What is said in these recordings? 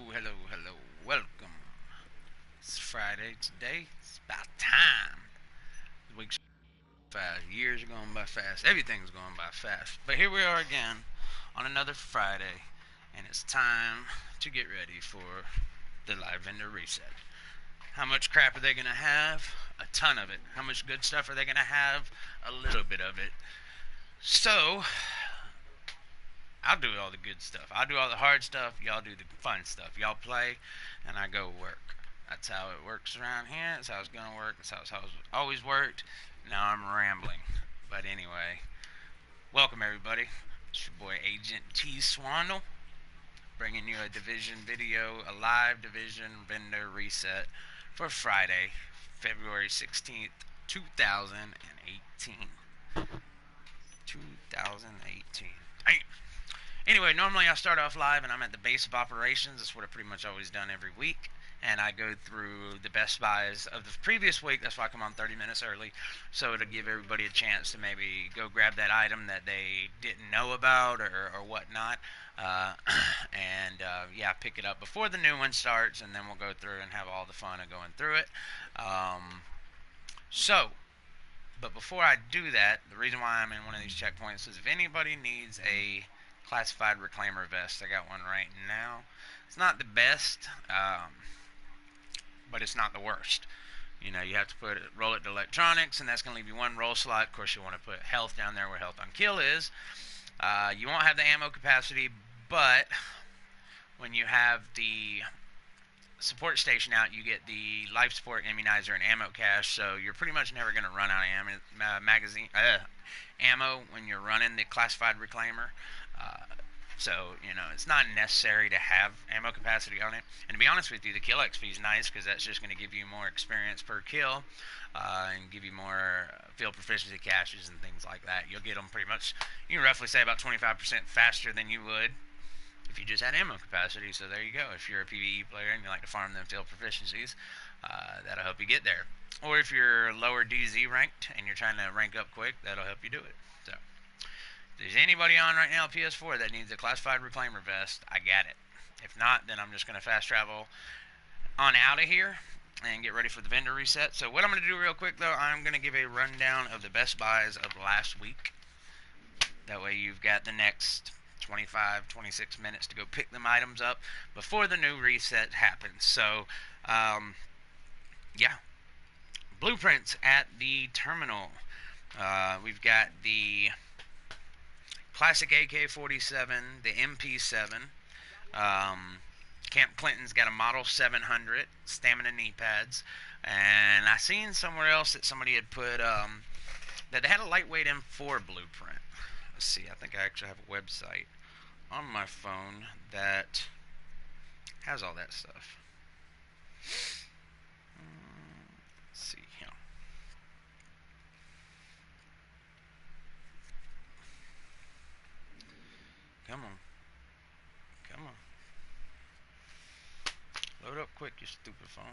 hello. Welcome. It's Friday today. It's about time. The week's fast. Years are going by fast. Everything's going by fast. But here we are again on another Friday, and it's time to get ready for the live vendor reset. How much crap are they going to have? A ton of it. How much good stuff are they going to have? A little bit of it. So, I'll do all the good stuff. I'll do all the hard stuff. Y'all do the fun stuff. Y'all play, and I go work. That's how it works around here. That's how it's gonna work. That's how it's always worked. Now I'm rambling, but anyway, welcome everybody. It's your boy Agent TSwandol, bringing you a division video, a live division vendor reset for Friday, February 16th, 2018. 2018. Anyway, normally I start off live and I'm at the base of operations. That's what I've pretty much always done every week. And I go through the best buys of the previous week. That's why I come on 30 minutes early. So it'll give everybody a chance to maybe go grab that item that they didn't know about or whatnot. Yeah, pick it up before the new one starts. And then we'll go through and have all the fun of going through it. But before I do that, the reason why I'm in one of these checkpoints is if anybody needs a classified reclaimer vest, I got one right now. It's not the best, but it's not the worst. You know, you have to roll it to electronics, and that's going to leave you one roll slot. Of course, you want to put health down there where health on kill is. You won't have the ammo capacity, but when you have the support station out, you get the life support immunizer and ammo cache, so you're pretty much never going to run out of ammo when you're running the classified reclaimer. So, you know, it's not necessary to have ammo capacity on it. And to be honest with you, the kill XP is nice because that's just going to give you more experience per kill and give you more field proficiency caches and things like that. You'll get them pretty much, you can roughly say about 25% faster than you would if you just had ammo capacity. So there you go. If you're a PvE player and you like to farm them field proficiencies, that'll help you get there. Or if you're lower DZ ranked and you're trying to rank up quick, that'll help you do it. So if there's anybody on right now PS4 that needs a classified reclaimer vest, I got it. If not, then I'm just going to fast travel on out of here and get ready for the vendor reset. So what I'm going to do real quick though, I'm going to give a rundown of the best buys of last week. That way you've got the next 25, 26 minutes to go pick them items up before the new reset happens. So, yeah. Blueprints at the terminal. We've got the classic AK-47, the MP7. Camp Clinton's got a Model 700 stamina knee pads. And I seen somewhere else that somebody had put, that they had a lightweight M4 blueprint. Let's see, I think I actually have a website on my phone that has all that stuff. Let's see here. Come on. Come on. Load up quick, you stupid phone.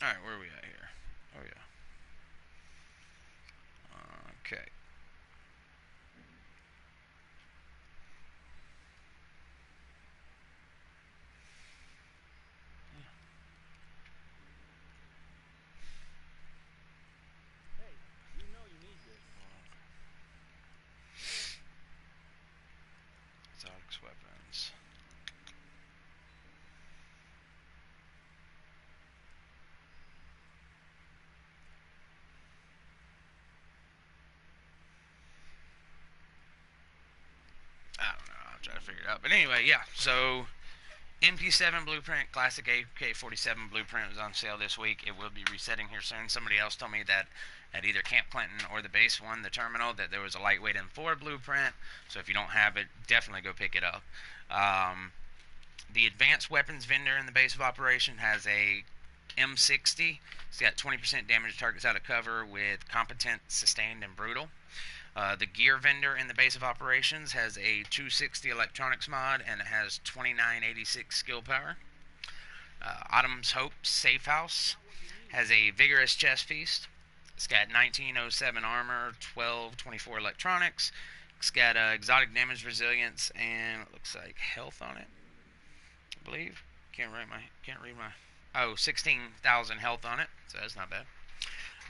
Alright, where are we at here? Oh, yeah. Okay. Exotics weapons. I don't know. I'll try to figure it out. But anyway, yeah. So, MP7 blueprint, classic AK-47 blueprint was on sale this week. It will be resetting here soon. Somebody else told me that at either Camp Clinton or the base one, the terminal, that there was a lightweight M4 blueprint. So if you don't have it, definitely go pick it up. The advanced weapons vendor in the base of operation has a M60. It's got 20% damage to targets out of cover with competent, sustained, and brutal. The gear vendor in the base of operations has a 260 electronics mod and it has 2986 skill power. Autumn's Hope Safe House has a vigorous chest feast. It's got 1907 armor, 1224 electronics. It's got exotic damage resilience and it looks like health on it. believe. Can't read my. Oh, 16,000 health on it, so that's not bad.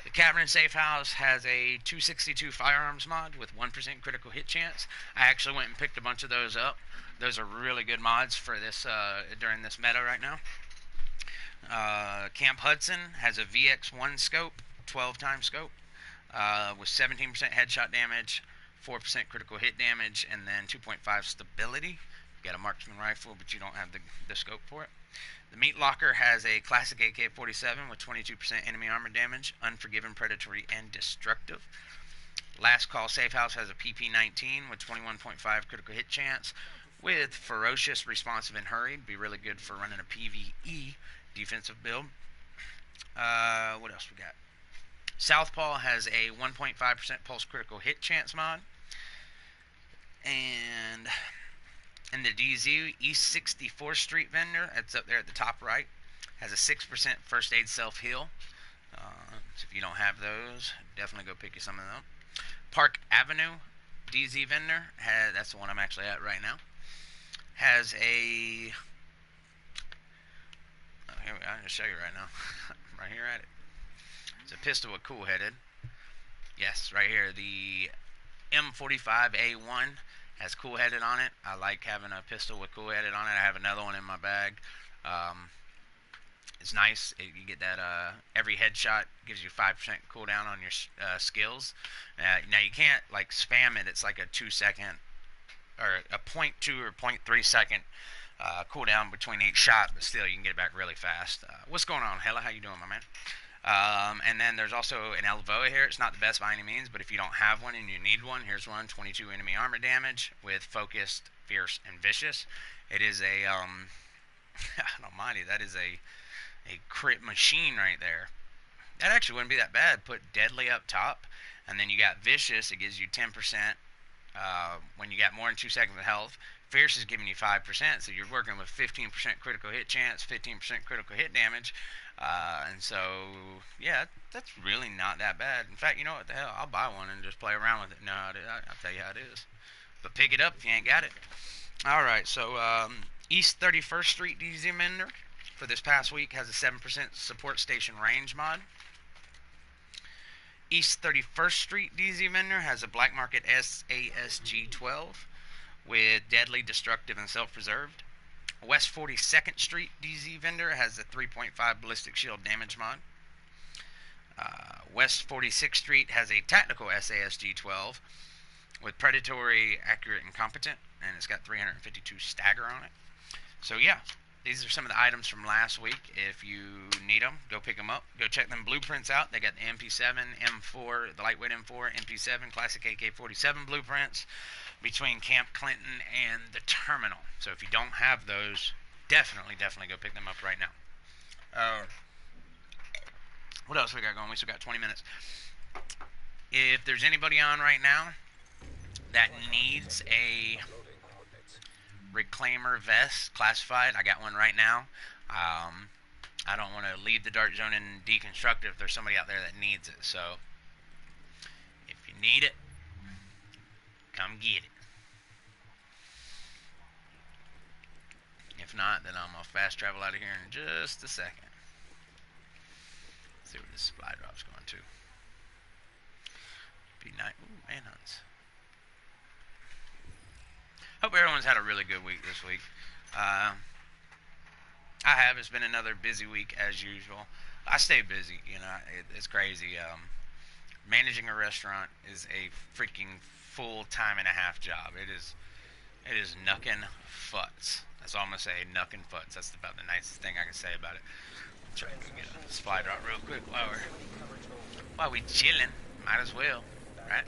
The Cavern Safe House has a 262 firearms mod with 1% critical hit chance. I actually went and picked a bunch of those up. Those are really good mods for this during this meta right now. Camp Hudson has a VX1 scope, 12 times scope, with 17% headshot damage, 4% critical hit damage, and then 2.5 stability. You got a marksman rifle, but you don't have the scope for it. The Meat Locker has a classic AK-47 with 22% enemy armor damage, unforgiving, predatory, and destructive. Last Call Safe House has a PP-19 with 21.5 critical hit chance, with ferocious, responsive, and hurried. Be really good for running a PvE defensive build. What else we got? Southpaw has a 1.5% pulse critical hit chance mod. And in the DZ, East 64th Street vendor, that's up there at the top right, has a 6% first aid self-heal. So if you don't have those, definitely go pick you some of them. Park Avenue DZ vendor, that's the one I'm actually at right now, has a... Oh, here I'm going to show you right now. Right here at it. It's a pistol with cool-headed. Yes, right here. The M45A1 has cool-headed on it. I like having a pistol with cool-headed on it. I have another one in my bag. It's nice. You get that every headshot gives you 5% cooldown on your skills. Now you can't like spam it. It's like a 2-second or a 0.2 or 0.3 second cooldown between each shot, but still you can get it back really fast. What's going on, Hella? How you doing, my man? And then there's also an Elvoa here. It's not the best by any means, but if you don't have one and you need one, here's one. 22 enemy armor damage with focused, fierce, and vicious. It is a almighty, that is a crit machine right there. That actually wouldn't be that bad. Put deadly up top, and then you got vicious. It gives you 10% when you got more than 2 seconds of health. Fierce is giving you 5%, so you're working with 15% critical hit chance, 15% critical hit damage, and so, yeah, that's really not that bad. In fact, you know what the hell, I'll buy one and just play around with it. No, I'll tell you how it is. But pick it up if you ain't got it. Alright, so East 31st Street DZ Mender for this past week has a 7% support station range mod. East 31st Street DZ Vendor has a Black Market SASG-12 with Deadly, Destructive, and Self-Preserved. West 42nd Street DZ Vendor has a 3.5 Ballistic Shield damage mod. West 46th Street has a Tactical SASG-12 with Predatory, Accurate, and Competent, and it's got 352 stagger on it. So yeah, these are some of the items from last week. If you need them, go pick them up. Go check them blueprints out. They got the MP7, M4, the lightweight M4, MP7, classic AK-47 blueprints between Camp Clinton and the terminal. So if you don't have those, definitely go pick them up right now. What else we got going? We still got 20 minutes. If there's anybody on right now that needs a Reclaimer vest classified, I got one right now. I don't want to leave the dark zone and deconstruct it if there's somebody out there that needs it. So if you need it, come get it. If not, then I'm gonna fast travel out of here in just a second. Let's see where this supply drop's going to. Be nice. Ooh, manhunts. Hope everyone's had a really good week this week. I have. It's been another busy week as usual. I stay busy, you know. It's crazy. Managing a restaurant is a freaking full time and a half job. It is knuckin' futz. That's all I'm gonna say. Knuckin' futz. That's about the nicest thing I can say about it. Try to get a supply drop real quick while we chilling. Might as well, right?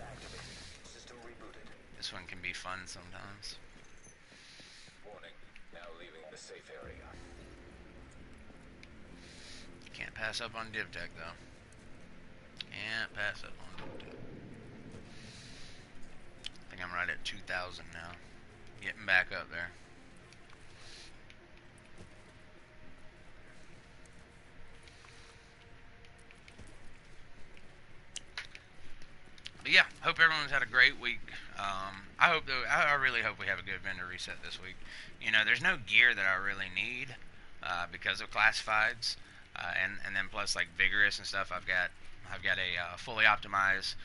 This one can be fun sometimes. Warning. Now leaving the safe area. Can't pass up on div tech though. Can't pass up on div tech. I think I'm right at 2,000 now. Getting back up there. But yeah, hope everyone's had a great week. I really hope we have a good vendor reset this week. You know, there's no gear that I really need because of classifieds, and then plus like vigorous and stuff. I've got a fully optimized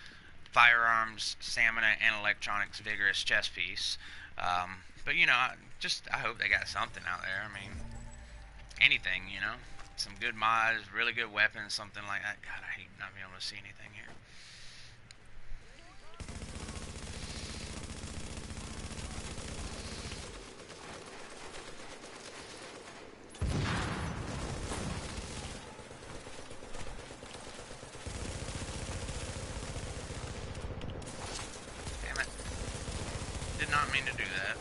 firearms, stamina, and electronics vigorous chest piece. But you know, I hope they got something out there. I mean, anything, you know, some good mods, really good weapons, something like that. God, I hate not being able to see anything here. Damn it! Did not mean to do that.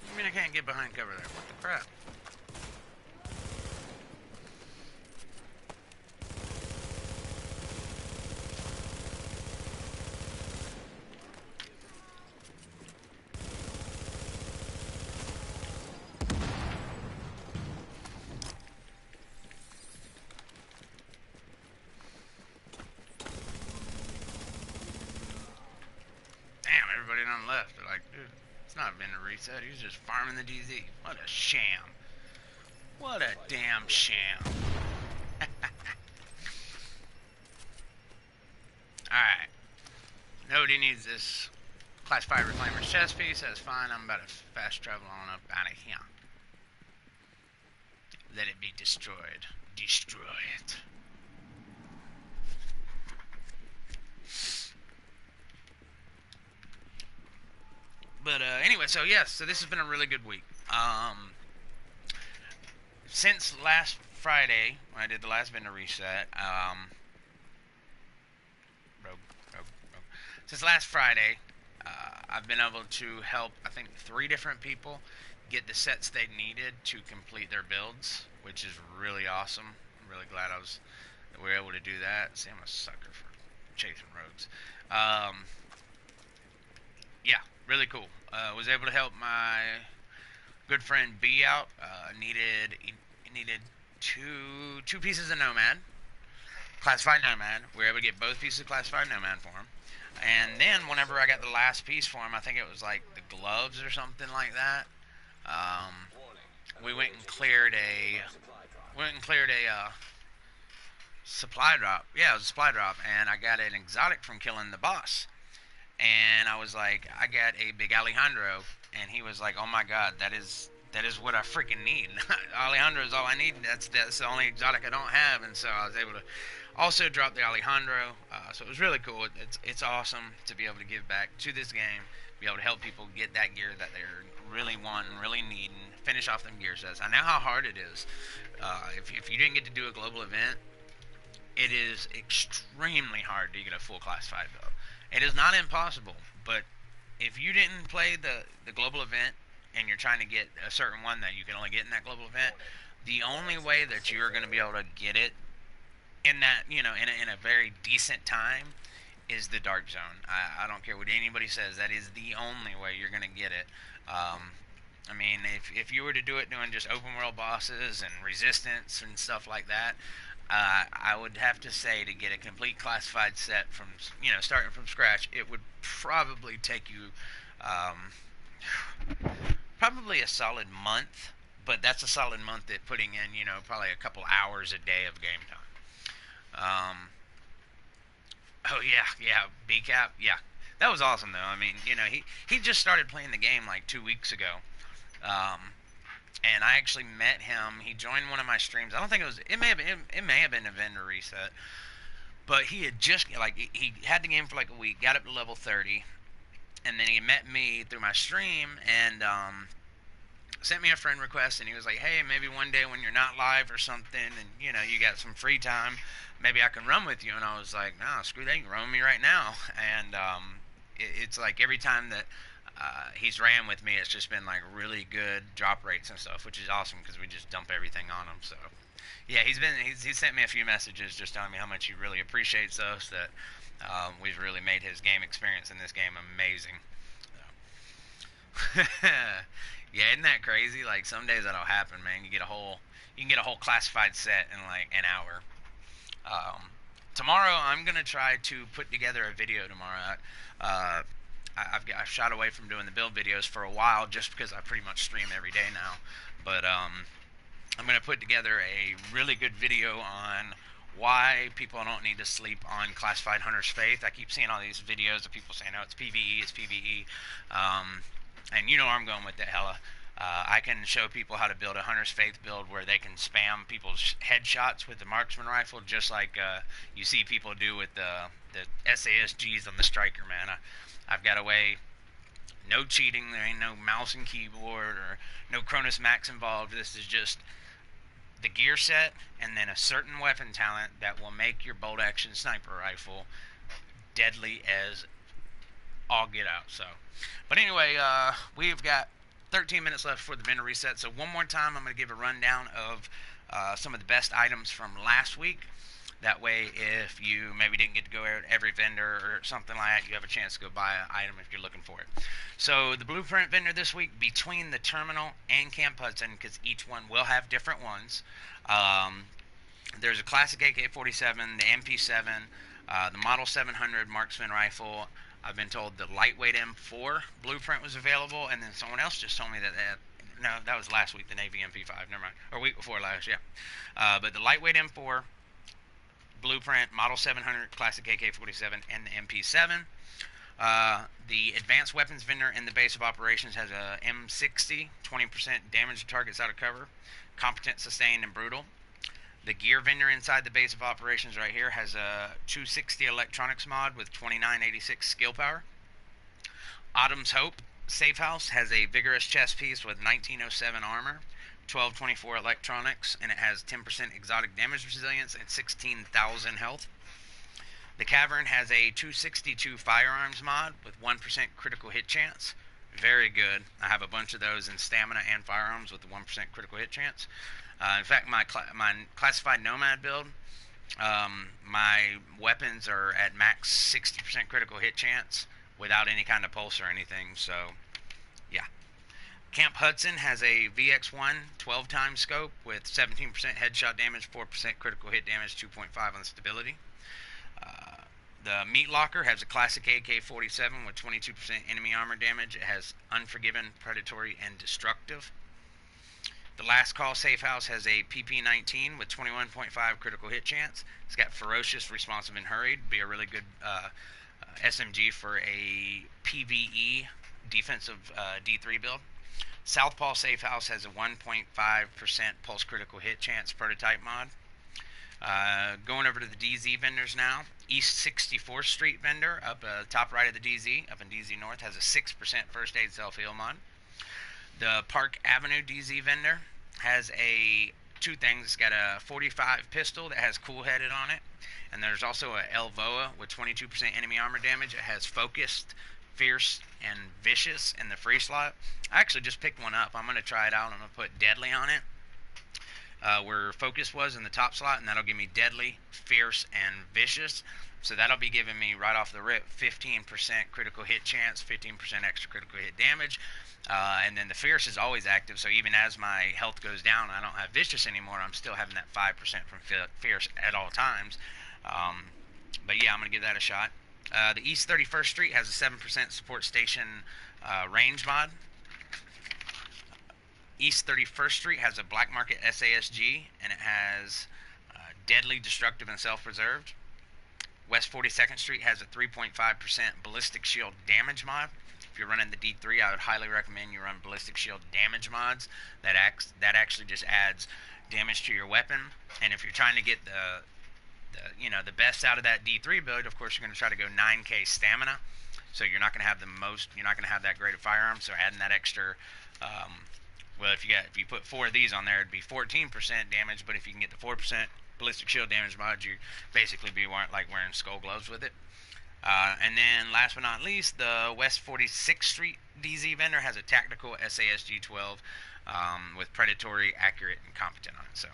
I mean, I can't get behind cover there. What the crap? Damn, everybody done left. They're like, dude, it's not been a reset. He's just farming the DZ. What a sham. What a damn sham. Alright. Nobody needs this classified reclaimer's chest piece. That's fine. I'm about to fast travel on up out of here. Let it be destroyed. Destroy it. But anyway, so yes, so this has been a really good week. Since last Friday, when I did the last vendor reset, rogue, rogue. Since last Friday, I've been able to help, I think, 3 different people get the sets they needed to complete their builds, which is really awesome. I'm really glad that we were able to do that. See, I'm a sucker for chasing rogues. Yeah, really cool. Was able to help my good friend B out. He needed two pieces of Nomad, classified Nomad. We were able to get both pieces of classified Nomad for him. And then whenever I got the last piece for him, I think it was like the gloves or something like that. We went and cleared a supply drop. Yeah, it was a supply drop, and I got an exotic from killing the boss. And I was like, I got a big Alejandro, and he was like, oh my god, that is what I freaking need. Alejandro is all I need. That's the only exotic I don't have, and so I was able to also drop the Alejandro. So it was really cool. It's awesome to be able to give back to this game, be able to help people get that gear that they're really wanting, really needing, finish off them gear sets. I know how hard it is. If you didn't get to do a global event, it is extremely hard to get a full classified build. It is not impossible, but if you didn't play the global event and you're trying to get a certain one that you can only get in that global event, the only way that you're going to be able to get it in that, you know, in a very decent time is the dark zone. I don't care what anybody says. That is the only way you're going to get it. I mean, if you were to do it doing just open world bosses and resistance and stuff like that, I would have to say to get a complete classified set from, you know, starting from scratch, it would probably take you probably a solid month. But that's a solid month at putting in, you know, probably a couple hours a day of game time. Oh yeah, BCAP, yeah, that was awesome though. I mean, you know, he just started playing the game like 2 weeks ago. Um, and I actually met him. He joined one of my streams. I don't think it may have been a vendor reset, but he had just like he had the game for like a week, got up to level 30, and then he met me through my stream and sent me a friend request, and he was like, hey, maybe one day when you're not live or something, and you know you got some free time, maybe I can run with you. And I was like, nah, screw that, you can run with me right now. And it's like every time that he's ran with me, it's just been like really good drop rates and stuff, which is awesome because we just dump everything on him. So yeah, he's sent me a few messages just telling me how much he really appreciates us. That we've really made his game experience in this game amazing. So. Yeah, isn't that crazy? Like some days that'll happen, man. You can get a whole classified set in like an hour. Um, Tomorrow I'm gonna try to put together a video tomorrow. Uh, I've shot away from doing the build videos for a while just because I pretty much stream every day now. But I'm gonna put together a really good video on why people don't need to sleep on classified Hunter's Faith. I keep seeing all these videos of people saying, "Oh, it's PVE, it's PVE," and you know where I'm going with that, hella. I can show people how to build a Hunter's Faith build where they can spam people's headshots with the marksman rifle, just like you see people do with the SASGs on the striker. Man, I've got a way. No cheating. There ain't no mouse and keyboard or no Cronus Max involved. This is just the gear set and then a certain weapon talent that will make your bolt action sniper rifle deadly as all get out. So, but anyway, we've got 13 minutes left for the vendor reset. So one more time, I'm going to give a rundown of some of the best items from last week. That way, if you maybe didn't get to go at every vendor or something like that, you have a chance to go buy an item if you're looking for it. So the blueprint vendor this week, between the terminal and Camp Hudson, because each one will have different ones. There's a classic AK-47, the MP7, the Model 700 marksman rifle. I've been told the lightweight M4 blueprint was available, and then someone else just told me that no, that was last week, the Navy MP5, never mind, or week before last, yeah. But the lightweight M4 blueprint, Model 700, classic AK-47, and the MP7. The advanced weapons vendor in the base of operations has a M60, 20% damage to targets out of cover, competent, sustained, and brutal. The gear vendor inside the base of operations right here has a 260 electronics mod with 2986 skill power. Autumn's Hope Safe House has a vigorous chest piece with 1907 armor, 1224 electronics, and it has 10% exotic damage resilience and 16,000 health. The Cavern has a 262 firearms mod with 1% critical hit chance. Very good. I have a bunch of those in stamina and firearms with the 1% critical hit chance. In fact, my classified Nomad build, my weapons are at max 60% critical hit chance without any kind of pulse or anything. So, yeah. Camp Hudson has a VX1 12 times scope with 17% headshot damage, 4% critical hit damage, 2.5 on stability. The Meat Locker has a classic AK-47 with 22% enemy armor damage. It has Unforgiven, Predatory, and Destructive. The Last Call Safe House has a PP-19 with 21.5 critical hit chance. It's got Ferocious, Responsive, and Hurried. Be a really good SMG for a PvE defensive D3 build. Southpaw Safe House has a 1.5% pulse critical hit chance prototype mod. Going over to the DZ vendors now. East 64th Street vendor, up top right of the DZ, up in DZ North, has a 6% first aid self-heal mod. The Park Avenue DZ vendor has two things. It's got a 45 pistol that has cool headed on it, and there's also a Elvoa with 22% enemy armor damage. It has Focused, Fierce, and Vicious in the free slot. I actually just picked one up. I'm going to try it out. I'm going to put Deadly on it. Where Focus was in the top slot, and that'll give me Deadly, Fierce, and Vicious. So that'll be giving me right off the rip 15% critical hit chance, 15% extra critical hit damage. And then the Fierce is always active, so even as my health goes down, I don't have Vicious anymore, I'm still having that 5% from Fierce at all times. But yeah, I'm going to give that a shot. The East 31st Street has a 7% support station range mod. East 31st Street has a Black Market SASG, and it has Deadly, Destructive, and Self-Preserved. West 42nd Street has a 3.5% Ballistic Shield damage mod. If you're running the D3, I would highly recommend you run Ballistic Shield damage mods. That actually just adds damage to your weapon. And if you're trying to get the best out of that D3 build, of course you're going to try to go 9k stamina. So you're not going to have you're not going to have that great of firearms. So adding that extra. Well, if you put 4 of these on there, it'd be 14% damage. But if you can get the 4% ballistic shield damage mod, you basically be wearing skull gloves with it. And then, last but not least, the West 46th Street DZ vendor has a tactical SASG 12 with predatory, accurate, and competent on it. So,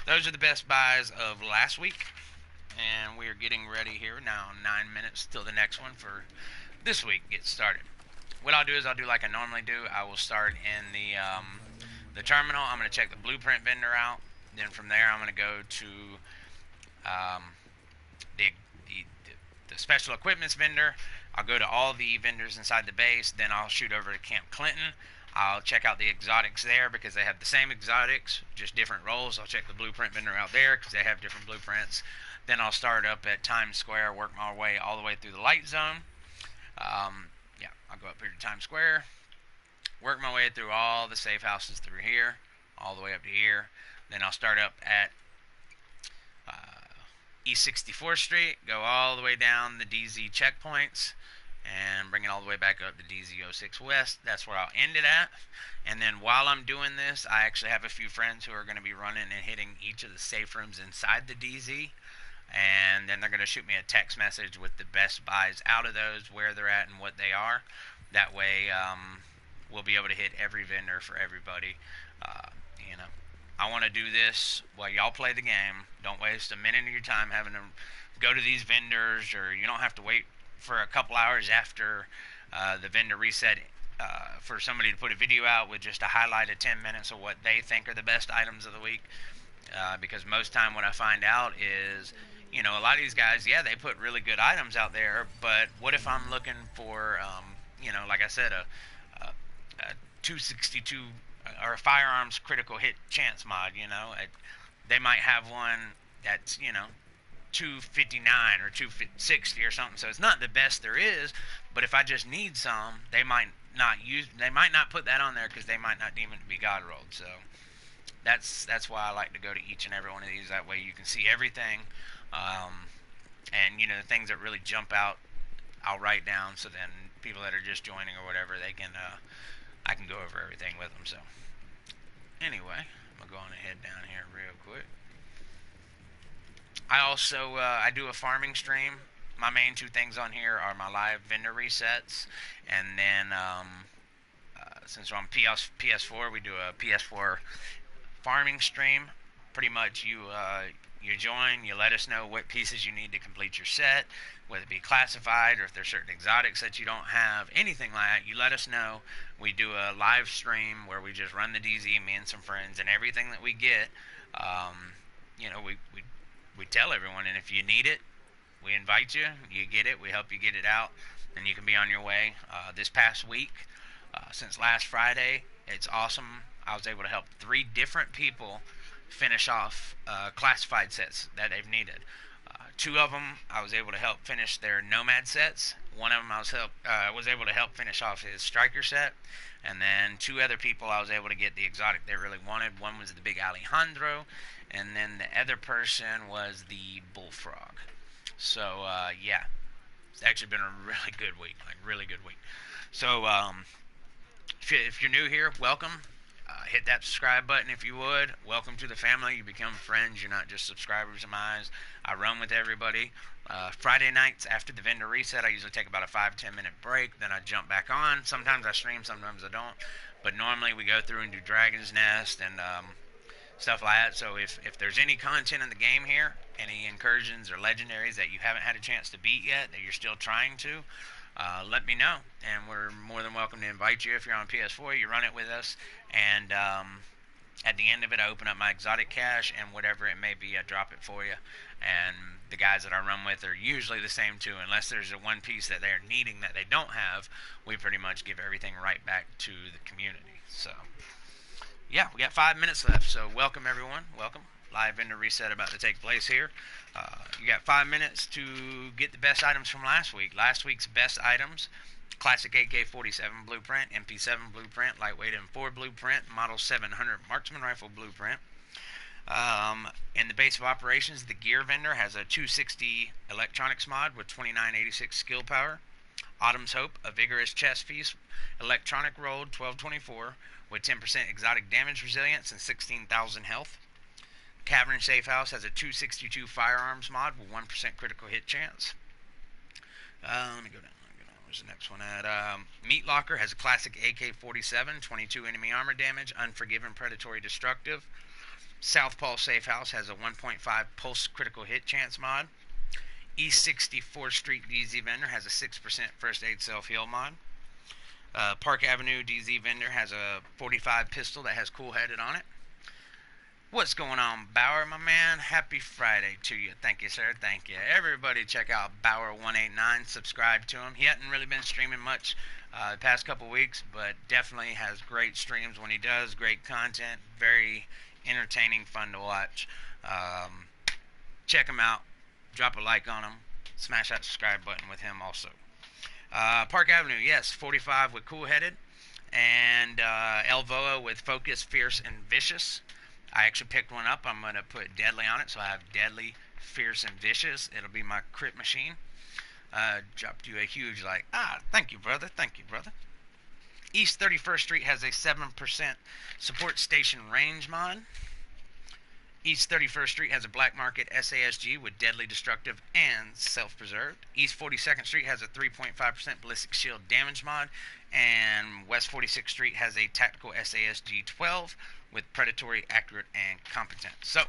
those are the best buys of last week. And we're getting ready here now. 9 minutes till the next one for this week gets started. What I'll do is I'll do like I normally do. I will start in the terminal. I'm going to check the blueprint vendor out. Then from there, I'm going to go to um, the, the the special equipments vendor. I'll go to all the vendors inside the base. Then I'll shoot over to Camp Clinton. I'll check out the exotics there because they have the same exotics, just different roles. I'll check the blueprint vendor out there because they have different blueprints. Then I'll start up at Times Square, work my way all the way through the light zone. Yeah, I'll go up here to Times Square, work my way through all the safe houses through here, all the way up to here. Then I'll start up at East 64th Street, go all the way down the DZ checkpoints, and bring it all the way back up to DZ06 West. That's where I'll end it at. And then while I'm doing this, I actually have a few friends who are going to be running and hitting each of the safe rooms inside the DZ. And then they're going to shoot me a text message with the best buys out of those, where they're at and what they are. That way, we'll be able to hit every vendor for everybody. You know, I want to do this while y'all play the game. Don't waste a minute of your time having to go to these vendors, or you don't have to wait for a couple hours after the vendor reset for somebody to put a video out with just a highlight of 10 minutes of what they think are the best items of the week. Because most time what I find out is, you know, a lot of these guys, yeah, they put really good items out there, but what if I'm looking for, you know, like I said, a 262 or a firearms critical hit chance mod, you know, they might have one that's, you know, 259 or 260 or something, so it's not the best there is, but if I just need some, they might not put that on there because they might not deem it to be God rolled. So that's why I like to go to each and every one of these. That way you can see everything, and you know, the things that really jump out, I'll write down, so then people that are just joining or whatever, they can I can go over everything with them. So anyway, I'm gonna go on and head down here real quick. I also I do a farming stream. My main two things on here are my live vendor resets, and then since we're on PS4, we do a PS4 farming stream. Pretty much you join, you let us know what pieces you need to complete your set, whether it be classified or if there's certain exotics that you don't have, anything like that. You let us know. We do a live stream where we just run the DZ, me and some friends, and everything that we get, you know, we tell everyone. And if you need it, we invite you. You get it. We help you get it out, and you can be on your way. This past week, since last Friday, it's awesome. I was able to help 3 different people finish off classified sets that they've needed. 2 of them I was able to help finish their Nomad sets. One of them I was able to help finish off his Striker set. And then 2 other people I was able to get the exotic they really wanted. One was the big Alejandro, and then the other person was the Bullfrog. So, yeah, it's actually been a really good week, like really good week. So, if you're new here, welcome. Hit that subscribe button if you would. Welcome to the family. You become friends. You're not just subscribers of mine. I run with everybody. Friday nights after the vendor reset, I usually take about a 5-10 minute break. Then I jump back on. Sometimes I stream, sometimes I don't. But normally we go through and do Dragon's Nest and stuff like that. So if there's any content in the game here, any incursions or legendaries that you haven't had a chance to beat yet, that you're still trying to, let me know, and we're more than welcome to invite you. If you're on PS4, you run it with us, and at the end of it, I open up my exotic cache, and whatever it may be, I drop it for you. And the guys that I run with are usually the same too, unless there's a one piece that they're needing that they don't have. We pretty much give everything right back to the community. So yeah, we got 5 minutes left, so welcome everyone. Welcome. Live vendor reset about to take place here. You got 5 minutes to get the best items from last week. Last week's best items: classic AK-47 blueprint, MP7 blueprint, lightweight M4 blueprint, model 700 marksman rifle blueprint. In the base of operations, the gear vendor has a 260 electronics mod with 2986 skill power. Autumn's Hope, a vigorous chest piece, electronic rolled 1224 with 10% exotic damage resilience and 16,000 health. Cavern Safe House has a 262 firearms mod with 1% critical hit chance. Let me go down. Where's the next one at? Meat Locker has a classic AK-47, 22 enemy armor damage, Unforgiven, Predatory, Destructive. Southpaw Safe House has a 1.5 pulse critical hit chance mod. East 64th Street DZ Vendor has a 6% first aid self heal mod. Park Avenue DZ Vendor has a 45 pistol that has cool headed on it. What's going on, Bauer, my man? Happy Friday to you. Thank you, sir. Thank you. Everybody check out Bauer189. Subscribe to him. He hasn't really been streaming much the past couple weeks, but definitely has great streams when he does. Great content. Very entertaining, fun to watch. Check him out. Drop a like on him. Smash that subscribe button with him also. Park Avenue, yes. 45 with cool headed. And Elvoa with Focus, Fierce, and Vicious. I actually picked one up. I'm going to put Deadly on it, so I have Deadly, Fierce, and Vicious. It'll be my crit machine. Dropped you a huge like. Thank you, brother. Thank you, brother. East 31st Street has a 7% support station range mod. East 31st Street has a black market SASG with Deadly, Destructive, and Self-Preserved. East 42nd Street has a 3.5% Ballistic Shield damage mod. And West 46th Street has a Tactical SASG 12 with Predatory, Accurate, and Competent. So,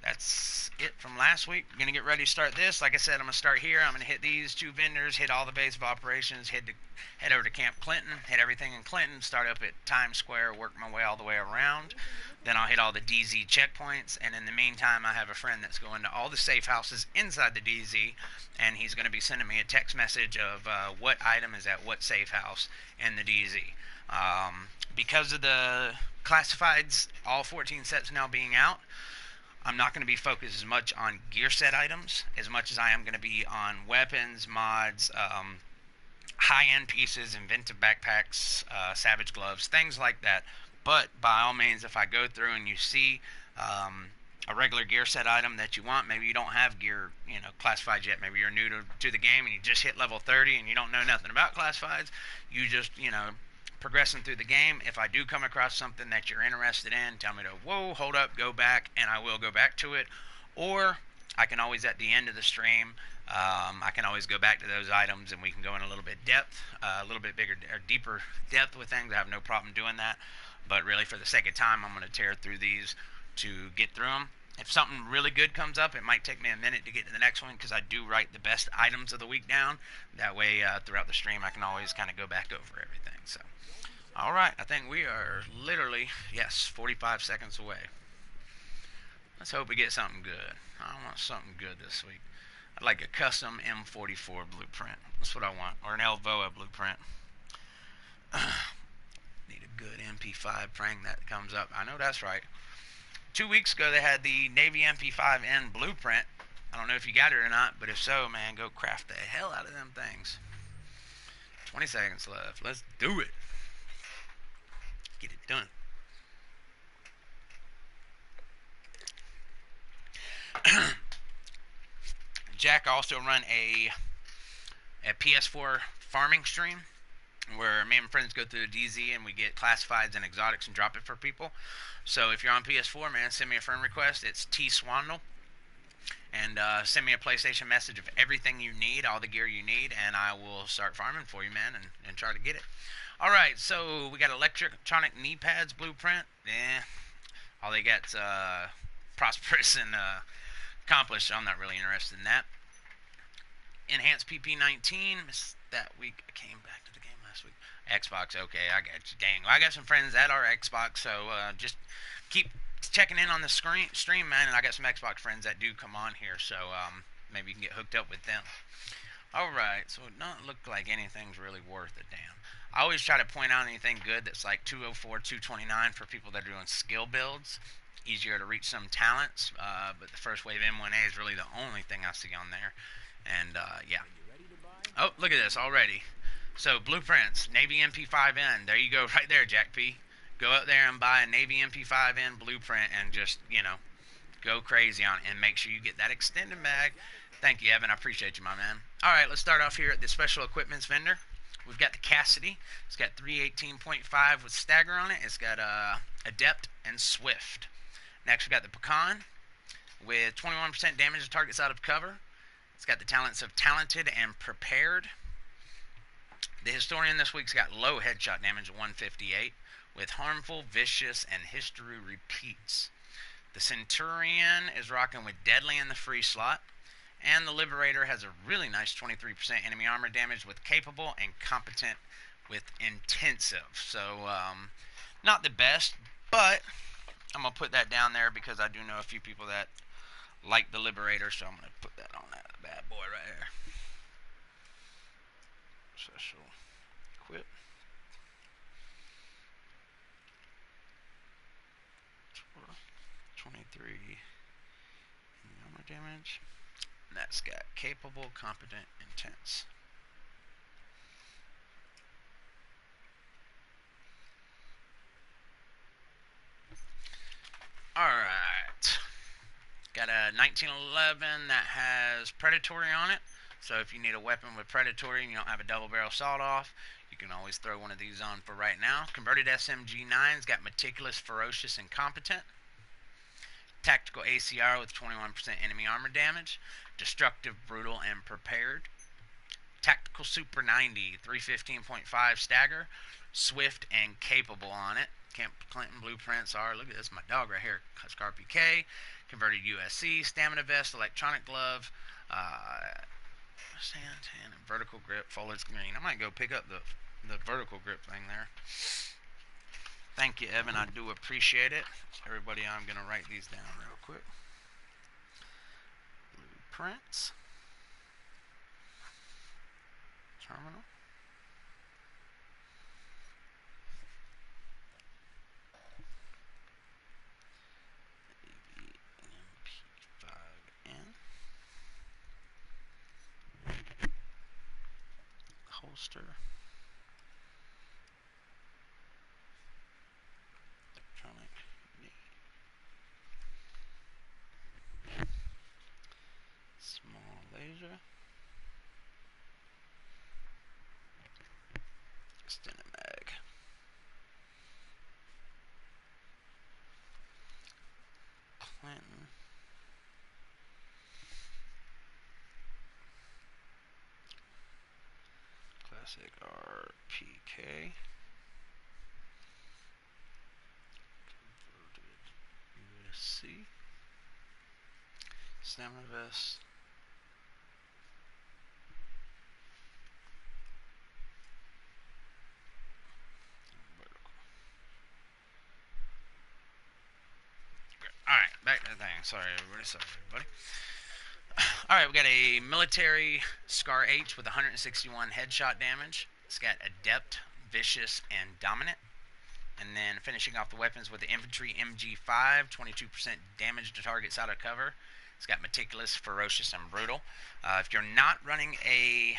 that's it from last week. We're going to get ready to start this. Like I said, I'm going to start here. I'm going to hit these two vendors, hit all the base of operations, head over to Camp Clinton, hit everything in Clinton, start up at Times Square, work my way all the way around. Then I'll hit all the DZ checkpoints, and in the meantime, I have a friend that's going to all the safe houses inside the DZ, and he's going to be sending me a text message of what item is at what safe house in the DZ. Because of the classifieds, all 14 sets now being out, I'm not going to be focused as much on gear set items as much as I am going to be on weapons, mods, high-end pieces, inventive backpacks, savage gloves, things like that. But by all means, if I go through and you see a regular gear set item that you want, maybe you don't have gear, classifieds yet. Maybe you're new to the game and you just hit level 30 and you don't know nothing about classifieds. You just, progressing through the game. If I do come across something that you're interested in, tell me to, whoa, hold up, go back, and I will go back to it. Or I can always, at the end of the stream, I can always go back to those items and we can go in a little bit depth, a little bit bigger or deeper depth with things. I have no problem doing that. But really, for the sake of time, I'm going to tear through these to get through them. If something really good comes up, it might take me a minute to get to the next one because I do write the best items of the week down. That way, throughout the stream, I can always kind of go back over everything. So, all right, I think we are literally, 45 seconds away. Let's hope we get something good. I want something good this week. I'd like a custom M44 blueprint. That's what I want. Or an Elvoa blueprint. Need a good MP5 prank that comes up. I know that's right. 2 weeks ago, they had the Navy MP5N blueprint. I don't know if you got it or not, but if so, man, go craft the hell out of them things. 20 seconds left. Let's do it. Get it done. Jack also run a PS4 farming stream where me and my friends go through the DZ and we get classifieds and exotics and drop it for people. So if you're on PS4, man, send me a friend request. It's TSwandol. And send me a PlayStation message of everything you need, all the gear you need, and I will start farming for you, man, and try to get it. All right, so we got electronic knee pads blueprint. All they got's prosperous and accomplished. So I'm not really interested in that. Enhanced PP19. Missed that week. I came back to the game last week. Xbox. Okay, I got you. Dang. Well, I got some friends that are Xbox, so just keep checking in on the stream, man. And I got some Xbox friends that do come on here, so maybe you can get hooked up with them. All right, so it doesn't look like anything's really worth a damn. I always try to point out anything good that's like 204, 229 for people that are doing skill builds. Easier to reach some talents, but the first wave M1A is really the only thing I see on there. And, yeah. Oh, look at this already. So, blueprints, Navy MP5N. There you go, right there, Jack P. Go up there and buy a Navy MP5N blueprint and just, go crazy on it. And make sure you get that extended mag. Thank you, Evan. I appreciate you, my man. All right, let's start off here at the special equipments vendor. We've got the Cassidy. It's got 318.5 with stagger on it. It's got Adept and Swift. Next, we got the Pecan with 21% damage to targets out of cover. It's got the talents of talented and prepared. The historian this week's got low headshot damage at 158, with harmful, vicious, and history repeats. The centurion is rocking with deadly in the free slot. And the Liberator has a really nice 23% enemy armor damage with capable and competent with intensive. So, not the best, but I'm going to put that down there because I do know a few people that like the Liberator, so I'm going to put that on that bad boy right here. Special equip. 23 armor damage. And that's got capable, competent, intense. Alright. Got a 1911 that has predatory on it. So if you need a weapon with predatory and you don't have a double barrel sawed off, you can always throw one of these on for right now. Converted SMG-9's got meticulous, ferocious, and competent. Tactical ACR with 21% enemy armor damage. Destructive, brutal, and prepared. Tactical Super 90, 315.5 stagger. Swift and capable on it. Camp Clinton blueprints are, look at this, my dog right here, Scar PK. Converted USC, stamina vest, electronic glove, sand tan, and vertical grip, foliage green. I might go pick up the vertical grip thing there. Thank you, Evan. I do appreciate it. Everybody, I'm going to write these down real quick. Blueprints. Terminal. AVMP5N. Holster. Electronic. Small laser. Extended mag. Clinton. Classic RPK. Converted USC. Stamina vest. Vertical. Alright, back to the thing. Sorry, everybody. Alright, we got a military Scar H with 161 headshot damage. It's got Adept, Vicious, and Dominant. And then finishing off the weapons with the Infantry MG5, 22% damage to targets out of cover. It's got Meticulous, Ferocious, and Brutal. If you're not running a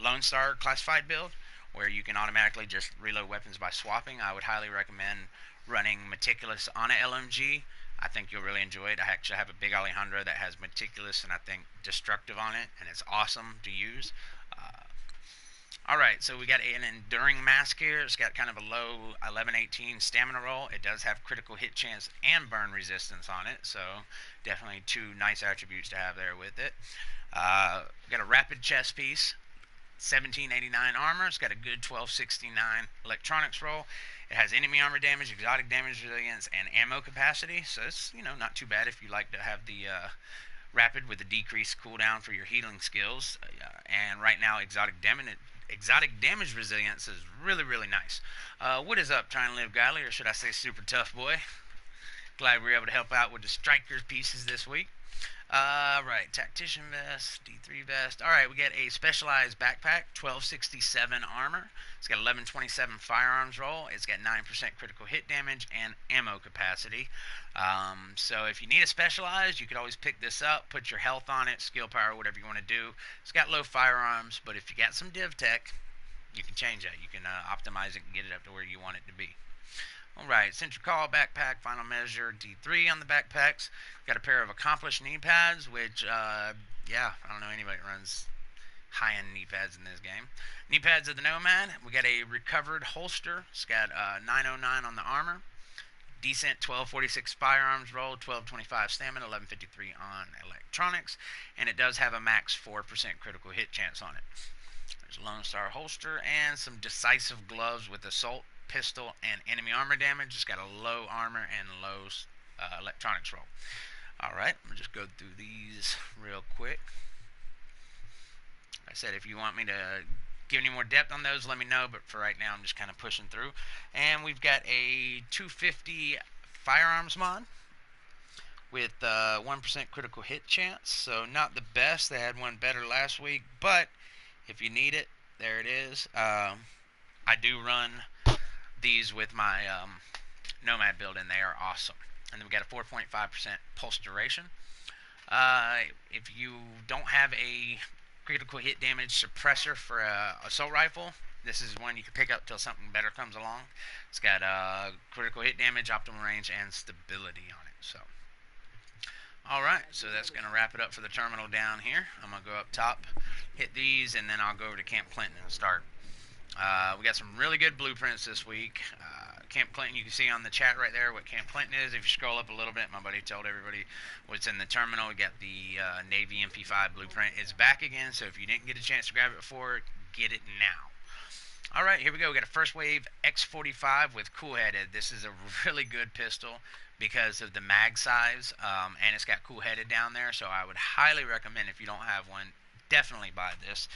Lone Star classified build, where you can automatically just reload weapons by swapping, I would highly recommend running Meticulous on a LMG. I think you'll really enjoy it. I actually have a big Alejandro that has Meticulous and I think Destructive on it, and it's awesome to use. Alright, so we got an Enduring Mask here. It's got kind of a low 11-18 stamina roll. It does have critical hit chance and burn resistance on it, so definitely two nice attributes to have there with it. Got a rapid chest piece. 1789 armor. It's got a good 1269 electronics roll. It has enemy armor damage, exotic damage resilience, and ammo capacity. So it's, not too bad if you like to have the rapid with a decreased cooldown for your healing skills. And right now, exotic damage resilience is really, really nice. What is up, Trying to Live Godly, or should I say Super Tough Boy? Glad we were able to help out with the Strikers pieces this week. Right, Tactician Vest, D3 Vest. Alright, we get a Specialized Backpack, 1267 armor. It's got 1127 firearms roll. It's got 9% critical hit damage and ammo capacity. So if you need a Specialized, you could always pick this up, put your health on it, skill power, whatever you want to do. It's got low firearms, but if you got some div tech, you can change that. You can optimize it and get it up to where you want it to be. Alright, Central Call backpack, final measure, D3 on the backpacks. Got a pair of accomplished knee pads, which, I don't know anybody that runs high-end knee pads in this game. Knee pads of the Nomad. We got a recovered holster. It's got 909 on the armor. decent 1246 firearms roll, 1225 stamina, 1153 on electronics, and it does have a max 4% critical hit chance on it. There's a Lone Star holster and some decisive gloves with assault, pistol, and enemy armor damage. It's got a low armor and low electronics roll. Alright, I'm going to just go through these real quick. Like I said, if you want me to give any more depth on those, let me know, but for right now I'm just kind of pushing through. And we've got a 250 firearms mod with 1% critical hit chance, so not the best. They had one better last week, but if you need it, there it is. I do run these with my Nomad build, and they are awesome. And then we got a 4.5% pulse duration. If you don't have a critical hit damage suppressor for a assault rifle, this is one you can pick up till something better comes along. It's got critical hit damage, optimal range, and stability on it. So, alright, so that's going to wrap it up for the terminal down here. I'm going to go up top, hit these, and then I'll go over to Camp Clinton and start. We got some really good blueprints this week. Camp Clinton, you can see on the chat right there what Camp Clinton is. If you scroll up a little bit, my buddy told everybody what's in the terminal. We got the Navy MP5 blueprint. It's back again, so if you didn't get a chance to grab it before, get it now. Alright, here we go. We got a first wave X45 with cool headed. This is a really good pistol because of the mag size, and it's got cool headed down there, so I would highly recommend, if you don't have one, definitely buy this.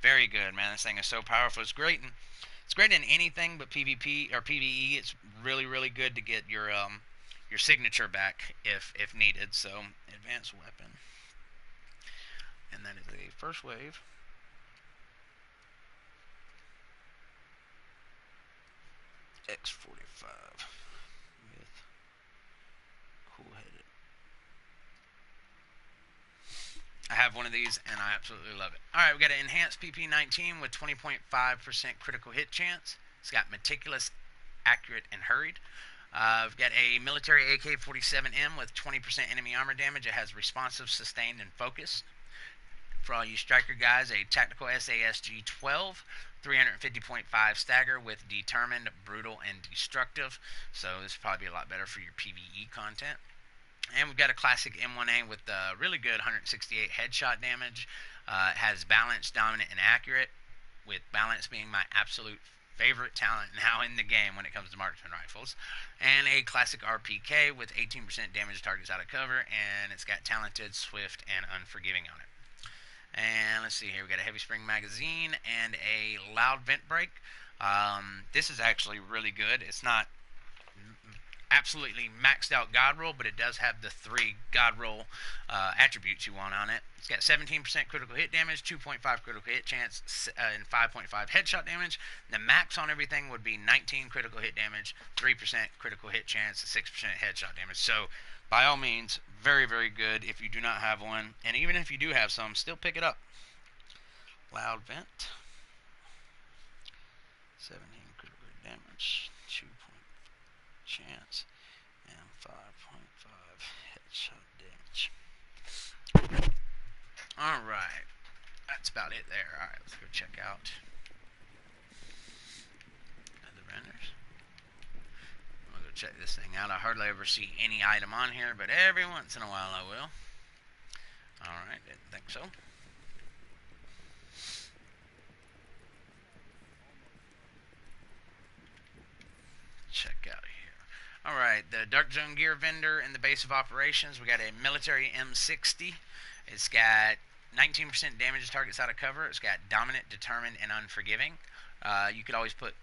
Very good, man. This thing is so powerful. It's great in anything but PvP or PvE. It's really, really good to get your signature back if needed. So, advanced weapon, and that is a first wave. X45 with cool headed. I have one of these and I absolutely love it. Alright, we got an enhanced PP19 with 20.5% critical hit chance. It's got meticulous, accurate, and hurried. We've got a military AK-47M with 20% enemy armor damage. It has responsive, sustained, and focused. For all you striker guys, a tactical SASG-12, 350.5 stagger with determined, brutal, and destructive. So this will probably be a lot better for your PvE content. And we've got a classic M1A with really good 168 headshot damage. It has balance, dominant, and accurate, with balance being my absolute favorite talent now in the game when it comes to marksman rifles. And a classic RPK with 18% damage to targets out of cover, and it's got talented, swift, and unforgiving on it. And let's see here, we got a heavy spring magazine and a loud vent brake. This is actually really good. It's not absolutely maxed out God roll, but it does have the 3 God roll attributes you want on it. It's got 17% critical hit damage, 2.5 critical hit chance, and 5.5 headshot damage. The max on everything would be 19 critical hit damage, 3% critical hit chance, 6% headshot damage. So, by all means, very, very good if you do not have one. And even if you do have some, still pick it up. Loud vent. 17 critical hit damage, 2 chance, and 5.5 headshot damage. Alright, that's about it there. Alright, let's go check out the renders. I'm gonna go check this thing out. I hardly ever see any item on here, but every once in a while I will. Alright, didn't think so. Check out here. Alright, the Dark Zone gear vendor in the base of operations. We got a military M60. It's got 19% damage to targets out of cover. It's got dominant, determined, and unforgiving. You could always put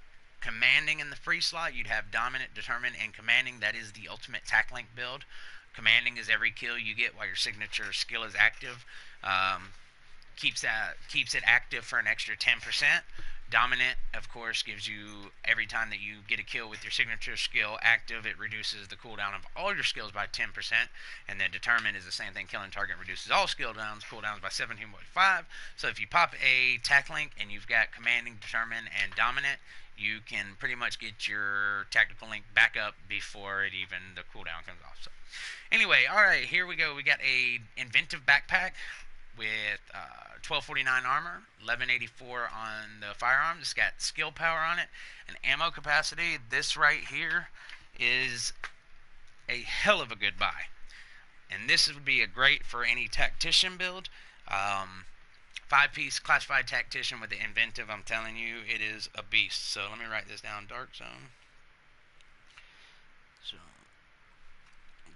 commanding in the free slot. You'd have dominant, determined, and commanding. That is the ultimate tac link build. Commanding is every kill you get while your signature skill is active. Keeps it active for an extra 10%. Dominant, of course, gives you, every time that you get a kill with your signature skill active, it reduces the cooldown of all your skills by 10%. And then Determined is the same thing. Killing target reduces all cooldowns by 17.5. So if you pop a tac link and you've got Commanding, Determined, and Dominant, you can pretty much get your tactical link back up before it even the cooldown comes off. So anyway, alright, here we go. We got a inventive backpack with 1249 armor, 1184 on the firearms. It's got skill power on it, and ammo capacity. This right here is a hell of a good buy. And this would be a great for any tactician build. 5-piece classified tactician with the inventive. I'm telling you, it is a beast. So let me write this down. Dark Zone. So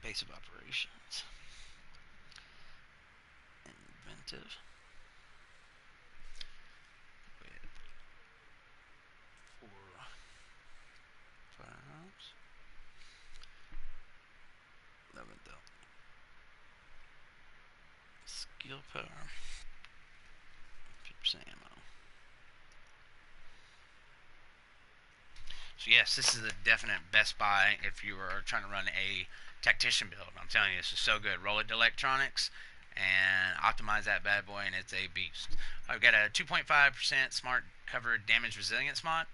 base of operations. Inventive. With 4 firearms. 11th up. Skill power. 50% ammo. So yes, this is a definite best buy if you are trying to run a tactician build. I'm telling you, this is so good. Roll it to electronics and optimize that bad boy, and it's a beast. I've got a 2.5% smart covered damage resilience mod.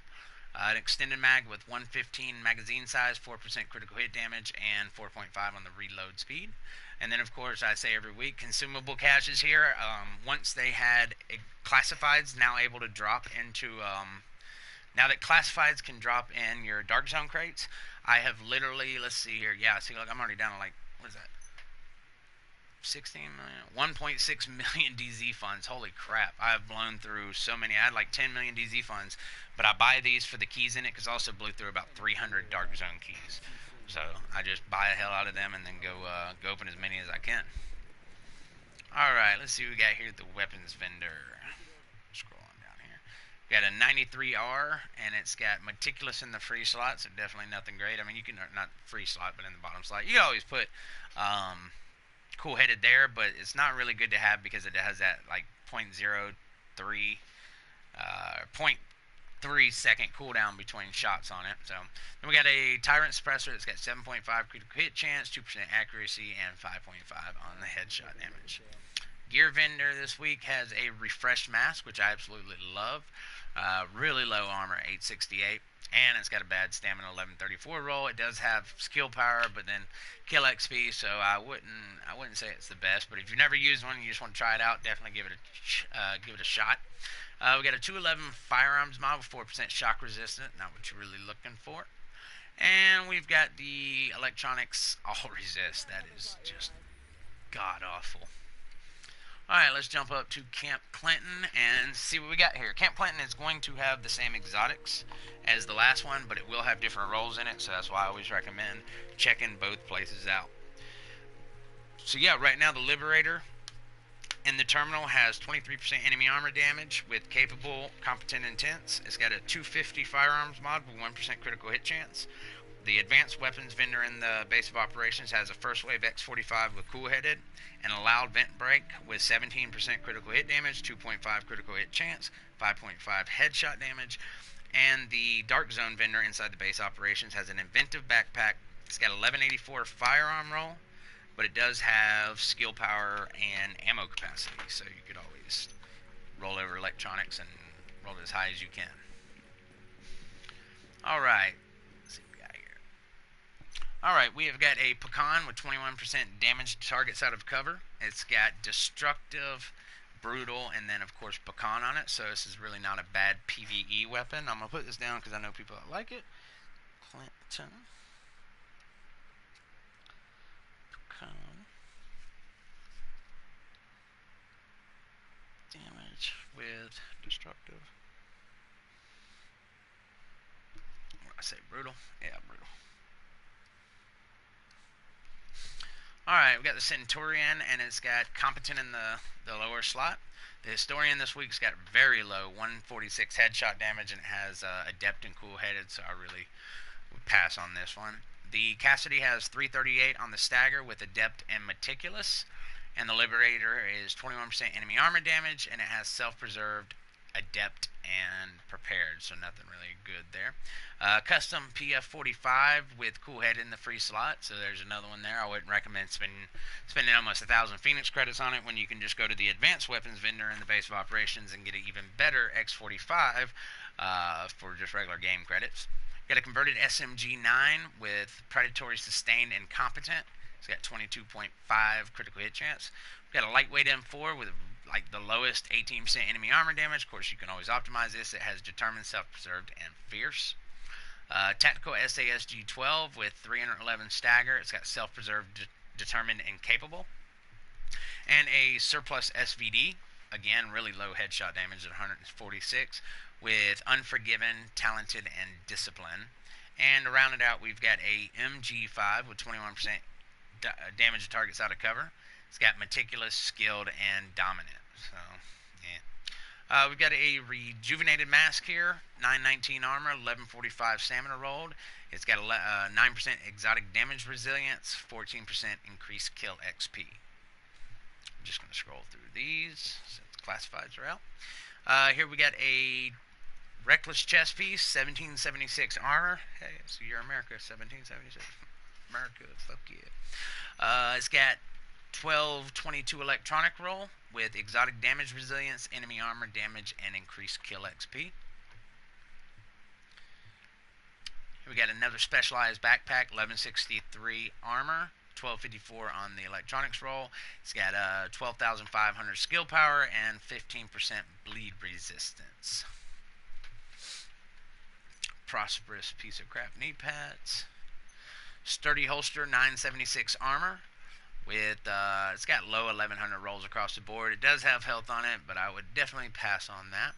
An extended mag with 115 magazine size, 4% critical hit damage, and 4.5 on the reload speed. And then, of course, I say every week, consumable caches here. Once they had classifieds now able to drop into now that classifieds can drop in your Dark Zone crates, I have literally, let's see here, yeah, see, look, I'm already down to like, what is that, 16 million, 1.6 million DZ funds. Holy crap, I have blown through so many. I had like 10 million DZ funds, but I buy these for the keys in it because I also blew through about 300 Dark Zone keys. So I just buy the hell out of them and then go open as many as I can. Alright, let's see what we got here at the weapons vendor. Scroll on down here. Got a 93R, and it's got meticulous in the free slot, so definitely nothing great. I mean, you can, not free slot, but in the bottom slot. You can always put cool headed there, but it's not really good to have because it has that like 0.03 0.3 second cooldown between shots on it. So then we got a Tyrant Suppressor that's got 7.5 critical hit chance, 2% accuracy, and 5.5 on the headshot damage. Gear vendor this week has a refreshed mask, which I absolutely love. Really low armor, 868, and it's got a bad stamina, 1134 roll. It does have skill power, but then kill XP, so I wouldn't say it's the best. But if you've never used one and you just want to try it out, definitely give it a shot. We got a 211 firearms mod with 4% shock resistant, not what you're really looking for. And we've got the electronics all resist. That is just god awful. Alright, let's jump up to Camp Clinton and see what we got here. Camp Clinton is going to have the same exotics as the last one, but it will have different roles in it, so that's why I always recommend checking both places out. So yeah, right now the Liberator in the terminal has 23% enemy armor damage with capable, competent, intense. It's got a 250 firearms mod with 1% critical hit chance. The advanced weapons vendor in the base of operations has a first wave X45 with cool headed and a loud vent break with 17% critical hit damage, 2.5 critical hit chance, 5.5 headshot damage. And the Dark Zone vendor inside the base operations has an inventive backpack. It's got 1184 firearm roll, but it does have skill power and ammo capacity, so you could always roll over electronics and roll it as high as you can. Alright, let's see what we got here. Alright, we have got a pecan with 21% damage to targets out of cover. It's got destructive, brutal, and then of course pecan on it, so this is really not a bad PvE weapon. I'm going to put this down because I know people that like it. Clinton. Pecan. Damage with destructive. What did I say? Brutal? Yeah, brutal. Alright, we got the Centurion, and it's got competent in the lower slot. The Historian this week's got very low, 146 headshot damage, and it has adept and cool headed, so I really would pass on this one. The Cassidy has 338 on the stagger with adept and meticulous, and the Liberator is 21% enemy armor damage, and it has self-preserved, adept, and prepared, so nothing really good there. Custom PF45 with cool head in the free slot, so there's another one there. I wouldn't recommend spending almost 1,000 Phoenix credits on it when you can just go to the advanced weapons vendor in the base of operations and get an even better X45 for just regular game credits. Got a converted SMG9 with predatory, sustained, and competent. It's got 22.5 critical hit chance. We've got a lightweight M4 with like the lowest 18% enemy armor damage. Of course, you can always optimize this. It has determined, self-preserved, and fierce. Tactical SASG 12 with 311 stagger. It's got self-preserve, determined, and capable. And a surplus SVD. Again, really low headshot damage at 146 with unforgiven, talented, and discipline. And to round it out, we've got a MG5 with 21% damage to targets out of cover. It's got meticulous, skilled, and dominant. So, yeah. We've got a rejuvenated mask here, 919 armor, 1145 stamina rolled. It's got 9% exotic damage resilience, 14% increased kill XP. I'm just going to scroll through these since classifieds are out. Here we got a reckless chest piece, 1776 armor. Hey, so you're America, 1776. America, fuck yeah. It's got 1222 electronic roll with exotic damage resilience, enemy armor damage, and increased kill XP. Here we got another specialized backpack, 1163 armor, 1254 on the electronics roll. It's got 12,500 skill power and 15% bleed resistance. Prosperous piece of crap knee pads. Sturdy holster, 976 armor. With it's got low 1100 rolls across the board. It does have health on it, but I would definitely pass on that.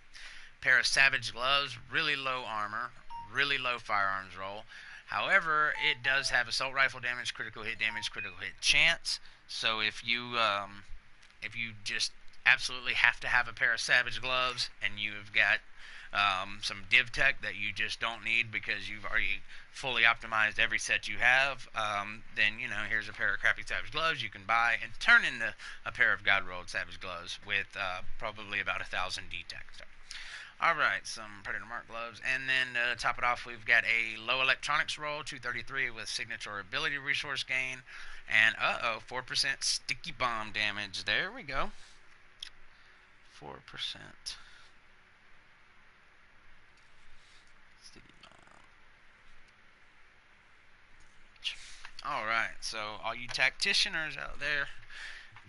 Pair of savage gloves, really low armor, really low firearms roll. However, it does have assault rifle damage, critical hit damage, critical hit chance. So if you just absolutely have to have a pair of savage gloves and you've got some div tech that you just don't need because you've already fully optimized every set you have, then here's a pair of crappy savage gloves you can buy and turn into a pair of God rolled savage gloves with probably about 1,000 D tech. So, all right, some Predator Mark gloves, and then to top it off, we've got a low electronics roll, 233 with signature ability resource gain, and 4% sticky bomb damage. There we go. 4%. Alright, so all you tacticianers out there,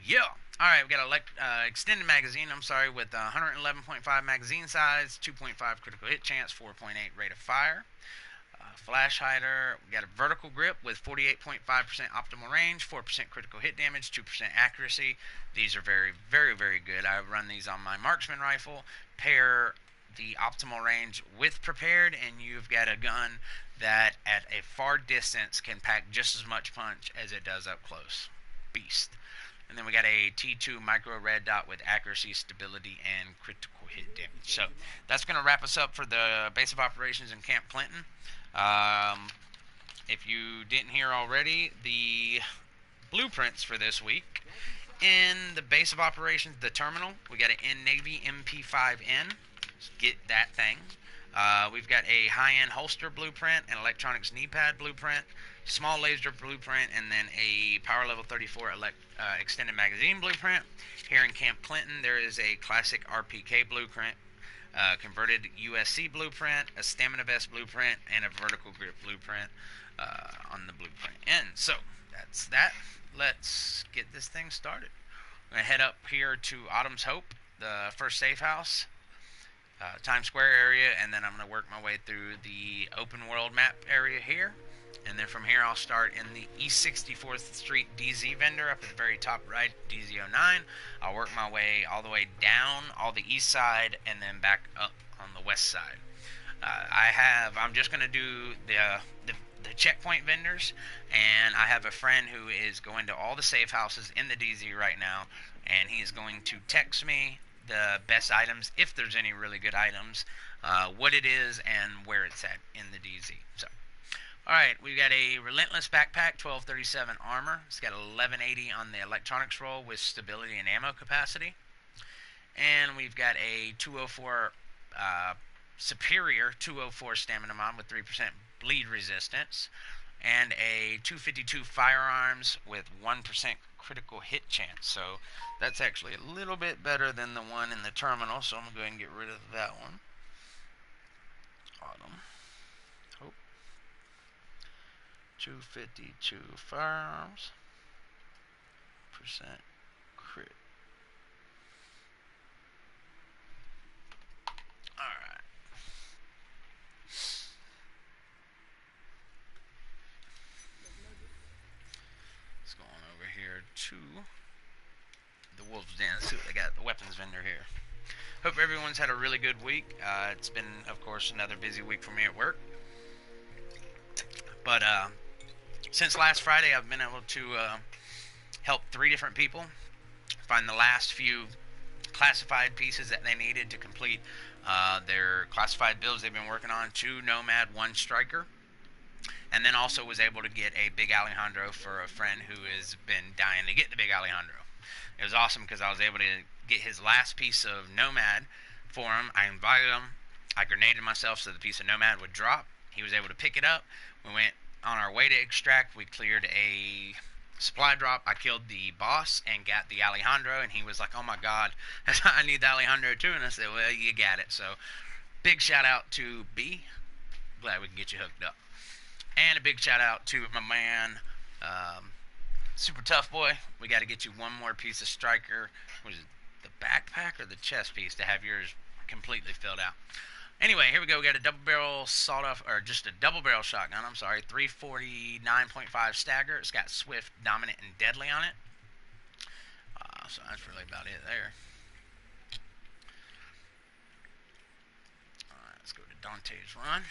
yeah. Alright, we got an extended magazine, with 111.5 magazine size, 2.5 critical hit chance, 4.8 rate of fire. Flash hider, we got a vertical grip with 48.5% optimal range, 4% critical hit damage, 2% accuracy. These are very, very, very good. I run these on my marksman rifle. Pair the optimal range with prepared, and you've got a gun that at a far distance can pack just as much punch as it does up close. Beast. And then we got a T2 micro red dot with accuracy, stability, and critical hit damage. So that's going to wrap us up for the base of operations in Camp Clinton. If you didn't hear already, the blueprints for this week in the base of operations, the terminal, we got an Navy MP5N. Get that thing. We've got a high-end holster blueprint, an electronics knee pad blueprint, small laser blueprint, and then a power level 34 extended magazine blueprint. Here in Camp Clinton, there is a classic RPK blueprint, converted USC blueprint, a stamina vest blueprint, and a vertical grip blueprint on the blueprint end. So that's that. Let's get this thing started. I'm going to head up here to Autumn's Hope, the first safe house. Times Square area, and then I'm going to work my way through the open world map area here, and then from here I'll start in the East 64th Street DZ vendor up at the very top right, DZ09. I'll work my way all the way down all the east side and then back up on the west side. I'm just going to do the checkpoint vendors, and I have a friend who is going to all the safe houses in the DZ right now, and he is going to text me the best items, if there's any really good items, what it is, and where it's at in the DZ. So, alright, we've got a Relentless Backpack, 1237 armor. It's got 1180 on the electronics roll with stability and ammo capacity. And we've got a 204 superior 204 stamina mod with 3% bleed resistance, and a 252 firearms with 1% critical hit chance. So that's actually a little bit better than the one in the terminal, so I'm going to go ahead and get rid of that one. Autumn. Oh. 252 firearms. Percent crit. Alright. Yeah, let's see what they got. The weapons vendor here. Hope everyone's had a really good week. It's been, of course, another busy week for me at work. But since last Friday, I've been able to help 3 different people find the last few classified pieces that they needed to complete their classified builds they've been working on. 2 Nomad, 1 Striker. And then also was able to get a Big Alejandro for a friend who has been dying to get the Big Alejandro. It was awesome because I was able to get his last piece of Nomad for him. I invited him. I grenaded myself so the piece of Nomad would drop. He was able to pick it up. We went on our way to extract. We cleared a supply drop. I killed the boss and got the Alejandro, and he was like, "Oh my God, I need the Alejandro too." And I said, "Well, you got it." So, big shout out to B. Glad we can get you hooked up. And a big shout out to my man, Super Tough Boy. We got to get you one more piece of Striker. Was it the backpack or the chest piece to have yours completely filled out? Anyway, here we go. We got a double barrel sawed off, or just a double barrel shotgun. I'm sorry, 349.5 stagger. It's got swift, dominant, and deadly on it. So that's really about it there. All right, let's go to Dante's Run.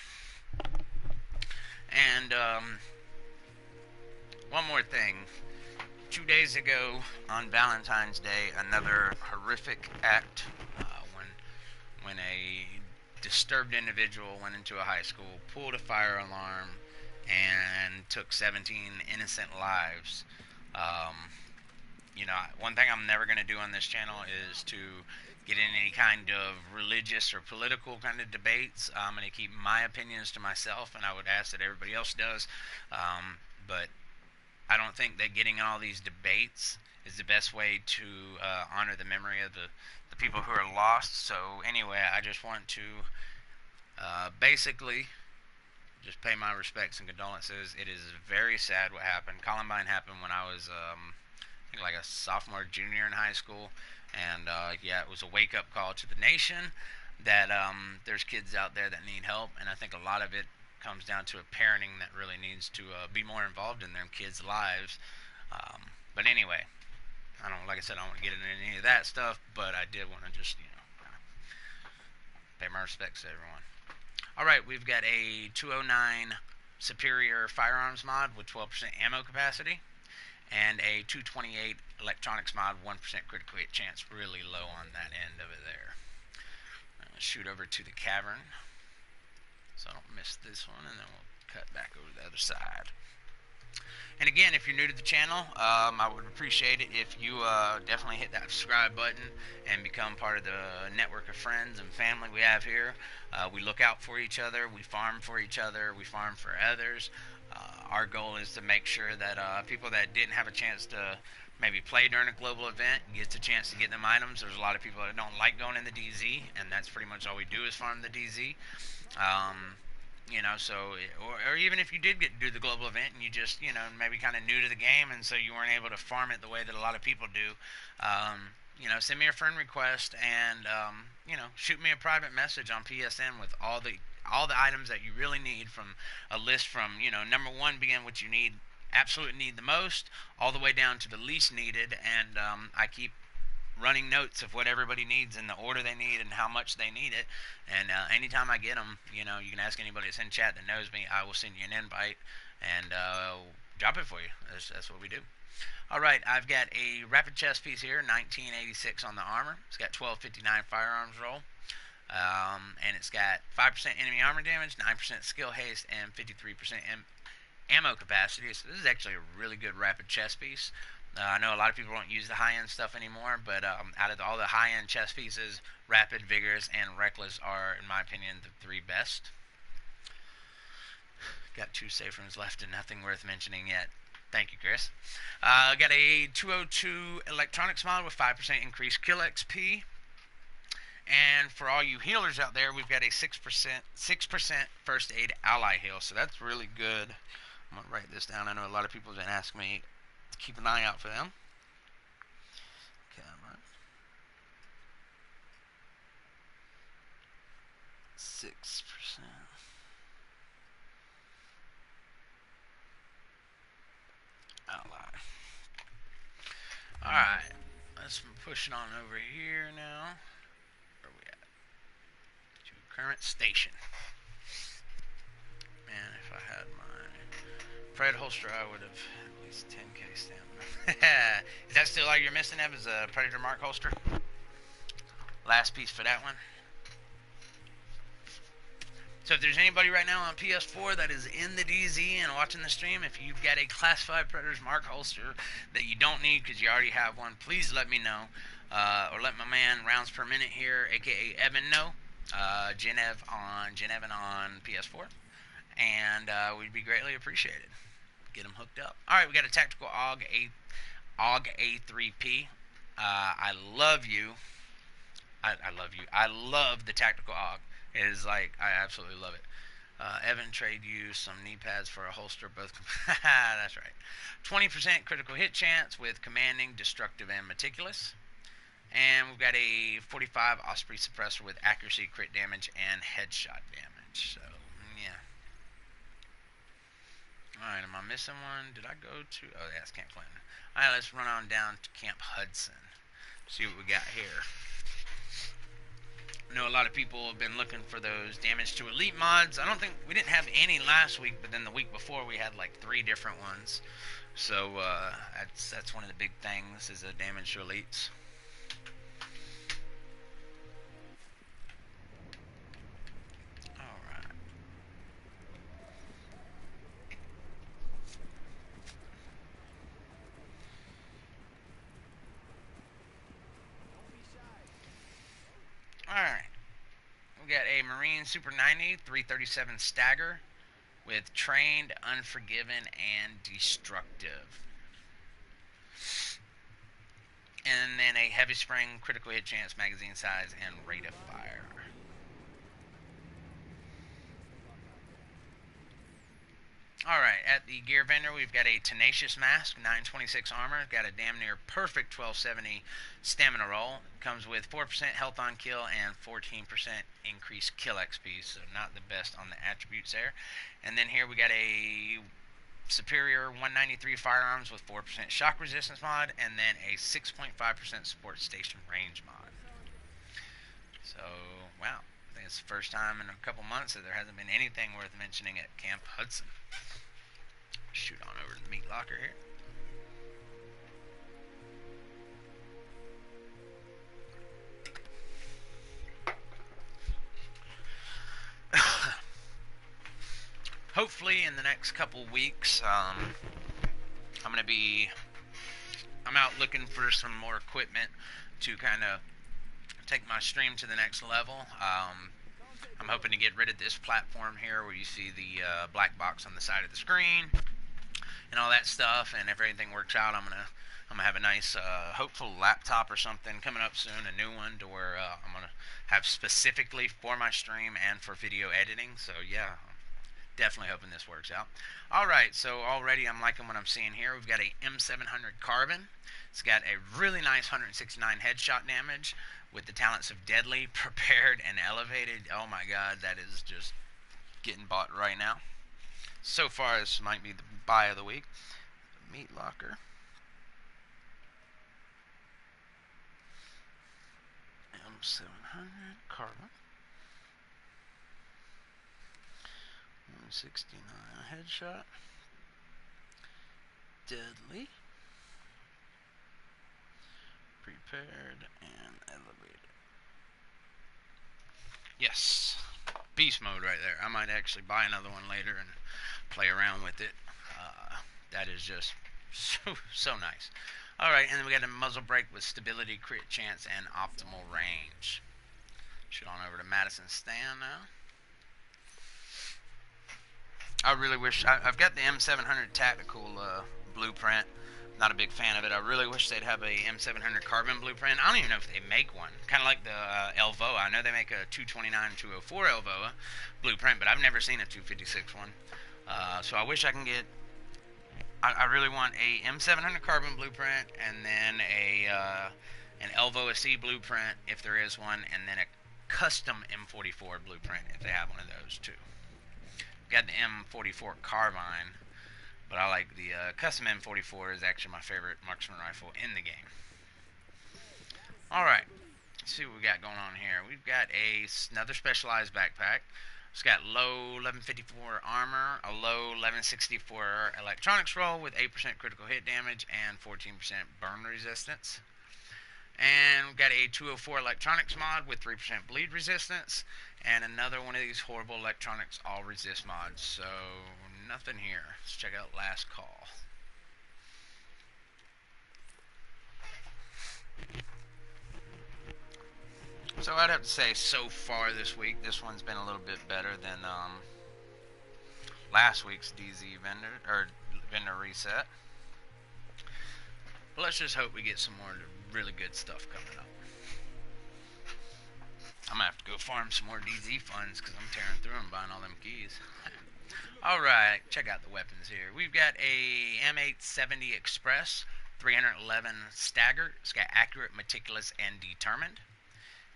And one more thing. 2 days ago on Valentine's Day, another horrific act when a disturbed individual went into a high school, pulled a fire alarm, and took 17 innocent lives. Um, one thing I'm never going to do on this channel is to get in any kind of religious or political kind of debates. I'm going to keep my opinions to myself, and I would ask that everybody else does. But I don't think that getting in all these debates is the best way to honor the memory of the people who are lost. So anyway, I just want to basically just pay my respects and condolences. It is very sad what happened. Columbine happened when I was, I think, like a sophomore, junior in high school. And yeah, it was a wake-up call to the nation that there's kids out there that need help. And I think a lot of it comes down to a parenting that really needs to be more involved in their kids' lives. But anyway, like I said, I don't want to get into any of that stuff, but I did want to just, pay my respects to everyone. All right, we've got a 209 Superior Firearms mod with 12% ammo capacity, and a 228 Electronics mod, 1% critical hit chance, really low on that end of it there. Shoot over to the cavern so I don't miss this one, and then we'll cut back over to the other side. And again, if you're new to the channel, I would appreciate it if you definitely hit that subscribe button and become part of the network of friends and family we have here. We look out for each other, we farm for each other, we farm for others. Our goal is to make sure that people that didn't have a chance to maybe play during a global event gets a chance to get them items. There's a lot of people that don't like going in the DZ, and that's pretty much all we do is farm the DZ. Or even if you did get to do the global event and you just, maybe kind of new to the game, and so you weren't able to farm it the way that a lot of people do, send me a friend request and, shoot me a private message on PSN with all the items that you really need, from a list from, number 1 being what you absolutely need the most, all the way down to the least needed, and I keep running notes of what everybody needs in the order they need and how much they need it. And anytime I get them, you can ask anybody that's in chat that knows me. I will send you an invite and drop it for you. That's what we do. All right, I've got a rapid chest piece here, 1986 on the armor. It's got 1259 firearms roll. And it's got 5% enemy armor damage, 9% skill haste, and 53% ammo capacity. So this is actually a really good rapid chest piece. I know a lot of people don't use the high-end stuff anymore, but out of all the high-end chest pieces, Rapid, Vigorous, and Reckless are, in my opinion, the 3 best. Got 2 safe rooms left and nothing worth mentioning yet. Thank you, Chris. Got a 202 Electronics mod with 5% increased kill XP. And for all you healers out there, we've got a 6% first aid ally heal. So that's really good. I'm going to write this down. I know a lot of people have been asking me to keep an eye out for them. Okay, 6%. Ally. Alright. let's push it on over here now. Where are we at? To current station. Man, if I had my Fred holster, I would have at least 10k stamina. Is that still all you're missing, Ev? Is a Predator Mark holster? Last piece for that one. So if there's anybody right now on PS4 that is in the DZ and watching the stream, if you've got a Class 5 Predators Mark holster that you don't need because you already have one, please let me know. Or let my man Rounds Per Minute here, aka Evan, know. Evan on PS4. And we'd be greatly appreciated. Get them hooked up. Alright, we got a Tactical AUG A3P. I love you. I love you. I love the Tactical AUG. It is like, I absolutely love it. Evan trade you some knee pads for a holster. Both. That's right. 20% critical hit chance with commanding, destructive, and meticulous. And we've got a 45 Osprey suppressor with accuracy, crit damage, and headshot damage. So, yeah. Alright, am I missing one? Did I go to... Oh, yeah, it's Camp Clinton. Alright, let's run on down to Camp Hudson. See what we got here. I know a lot of people have been looking for those damage to elite mods. I don't think we didn't have any last week, but then the week before we had like 3 different ones. So that's one of the big things is the damage to elites. All right. All right. We got a Marine Super 90 337 Stagger with Trained, Unforgiven, and Destructive. And then a Heavy Spring, Critical Hit Chance, Magazine Size, and Rate of Fire. Alright, at the gear vendor, we've got a Tenacious Mask, 926 armor, got a damn near perfect 1270 stamina roll. Comes with 4% health on kill and 14% increased kill XP, so not the best on the attributes there. And then here we got a Superior 193 firearms with 4% shock resistance mod, and then a 6.5% support station range mod. So, wow. I think it's the first time in a couple months that there hasn't been anything worth mentioning at Camp Hudson. Shoot on over to the meat locker here. Hopefully in the next couple weeks, I'm out looking for some more equipment to kind of take my stream to the next level. I'm hoping to get rid of this platform here where you see the black box on the side of the screen and all that stuff, and if everything works out, I'm gonna have a nice hopeful laptop or something coming up soon, a new one to where I'm gonna have specifically for my stream and for video editing. So yeah, definitely hoping this works out. Alright, so already I'm liking what I'm seeing here. We've got a M700 Carbon. It's got a really nice 169 headshot damage with the talents of Deadly, Prepared, and Elevated. Oh my god, that is just getting bought right now. So far, this might be the buy of the week. Meat locker. M700 Carbon. 169 headshot. Deadly. Prepared and elevated. Yes. Beast mode right there. I might actually buy another one later and play around with it. That is just so nice. Alright, and then we got a muzzle brake with stability, crit chance, and optimal range. Shoot on over to Madison Stan now. I really wish... I've got the M700 Tactical blueprint. Not a big fan of it. I really wish they'd have a M700 Carbon blueprint. I don't even know if they make one. Kind of like the Elvoa. I know they make a 229 204 Elvoa blueprint, but I've never seen a 256 one. So I wish I can get... I really want a M700 Carbon blueprint, and then an Elvoa C blueprint, if there is one, and then a custom M44 blueprint, if they have one of those, too. Got the M44 Carbine, but I like the custom M44 is actually my favorite marksman rifle in the game. Alright, let's see what we got going on here. We've got another specialized backpack. It's got low 1154 armor, a low 1164 electronics roll with 8% critical hit damage and 14% burn resistance. And we've got a 204 electronics mod with 3% bleed resistance, and another one of these horrible electronics all resist mods. So nothing here. Let's check out Last Call. So I'd have to say, so far this week, this one's been a little bit better than last week's DZ vendor reset. But let's just hope we get some more really good stuff coming up. I'm gonna have to go farm some more DZ funds because I'm tearing through them buying all them keys. Alright, check out the weapons here. We've got a M870 Express, 311 stagger. It's got accurate, meticulous, and determined.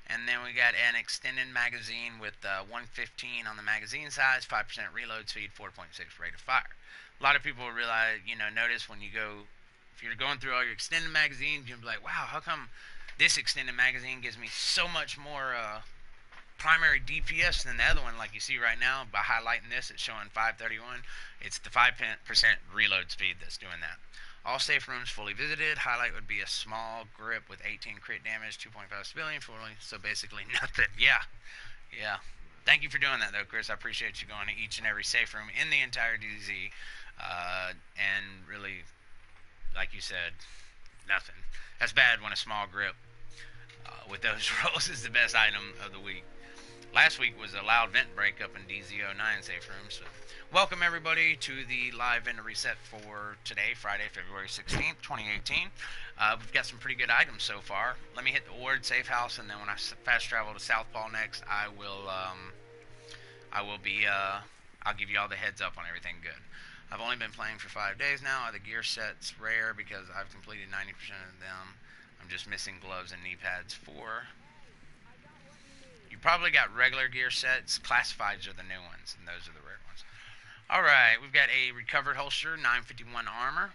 And then we got an extended magazine with 115 on the magazine size, 5% reload speed, 4.6 rate of fire. A lot of people realize, notice when you go, if you're going through all your extended magazines, you'll be like, wow, how come this extended magazine gives me so much more primary DPS than the other one? Like you see right now, by highlighting this, it's showing 531. It's the 5% reload speed that's doing that. All safe rooms fully visited. Highlight would be a small grip with 18 crit damage, 2.5 civilian, so basically nothing. Yeah. Thank you for doing that, though, Chris. I appreciate you going to each and every safe room in the entire DZ. And really, like you said, nothing. That's bad when a small grip with those rolls is the best item of the week. Last week was a loud vent break up in DZ09 safe room. So welcome everybody to the live vendor reset for today, Friday, February 16th, 2018. We've got some pretty good items so far. Let me hit the Ward safe house, and then when I fast travel to Southpaw next, I'll give you all the heads up on everything good. I've only been playing for 5 days now. The gear set's rare because I've completed 90% of them. I'm just missing gloves and knee pads for. You probably got regular gear sets. Classifieds are the new ones, and those are the rare ones. Alright, we've got a recovered holster, 951 armor.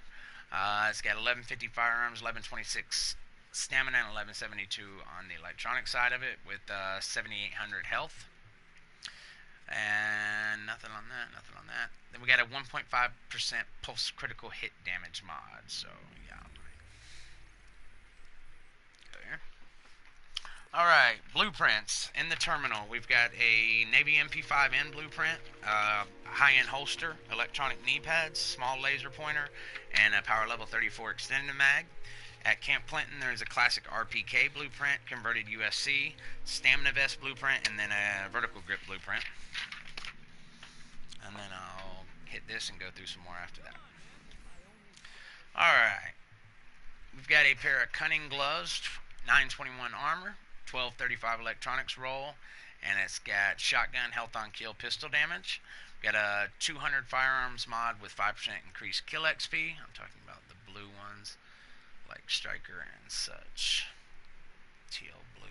It's got 1150 firearms, 1126 stamina, and 1172 on the electronic side of it with 7800 health. And nothing on that. Then we got a 1.5% pulse critical hit damage mod. So, yeah. Go here. Alright, blueprints. In the terminal, we've got a Navy MP5N blueprint, high-end holster, electronic knee pads, small laser pointer, and a power level 34 extended mag. At Camp Clinton, there's a classic RPK blueprint, converted USC, stamina vest blueprint, and then a vertical grip blueprint. And then I'll hit this and go through some more after that. Alright. We've got a pair of cunning gloves, 921 armor, 1235 electronics roll, and it's got shotgun health on kill pistol damage. We've got a 200 firearms mod with 5% increased kill XP. I'm talking about the blue ones, like Striker and such. TL blue.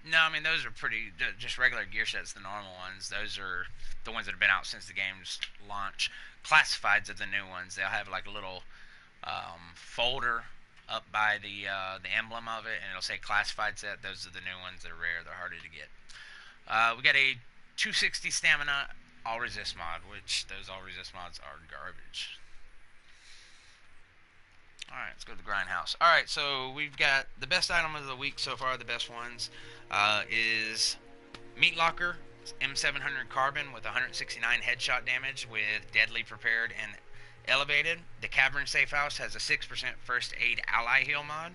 No, I mean, those are pretty, just regular gear sets, the normal ones. Those are the ones that have been out since the game's launch. Classifieds are the new ones. They'll have like a little folder up by the emblem of it, and it'll say classified set. Those are the new ones that are rare. They're harder to get. We got a 260 stamina all resist mod, which those all resist mods are garbage. Alright, let's go to the grindhouse. Alright, so we've got the best item of the week so far, the best ones, is Meat Locker M700 Carbon with 169 headshot damage with Deadly Prepared and Elevated. The Cavern Safe House has a 6% First Aid Ally Heal mod.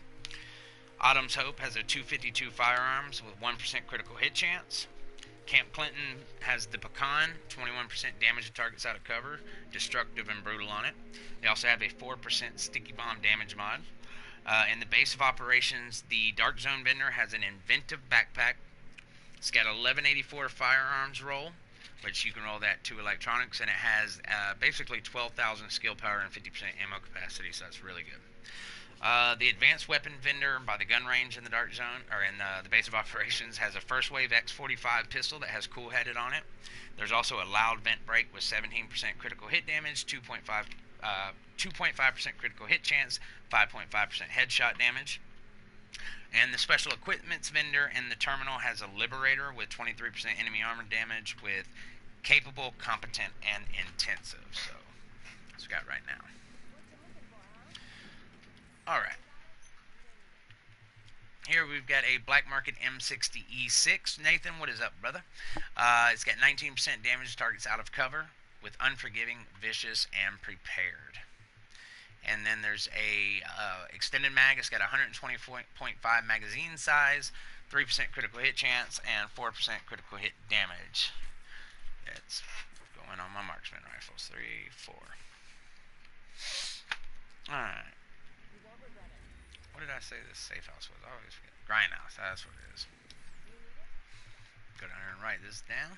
Autumn's Hope has a 252 firearms with 1% critical hit chance. Camp Clinton has the Pecan, 21% damage to targets out of cover, destructive and brutal on it. They also have a 4% sticky bomb damage mod. In the base of operations, the Dark Zone Vendor has an inventive backpack. It's got 1184 firearms roll, which you can roll that to electronics, and it has basically 12,000 skill power and 50% ammo capacity, so that's really good. The Advanced Weapon Vendor by the gun range in the Dark Zone, or in the base of operations, has a First Wave X45 pistol that has cool headed on it. There's also a loud vent break with 17% critical hit damage, 2.5 2.5% critical hit chance, 5.5% headshot damage. And the special equipments vendor in the terminal has a liberator with 23% enemy armor damage with capable, competent, and intensive. So that's what we got right now. Alright. Here we've got a Black Market M60E6. Nathan, what is up, brother? It's got 19% damage to targets out of cover with unforgiving, vicious, and prepared. And then there's a extended mag. It's got 120.5 magazine size, 3% critical hit chance, and 4% critical hit damage. It's going on my marksman rifles. 3, 4. Alright. What did I say this safe house was? I always forget. Grindhouse. That's what it is. Go down here and write this down.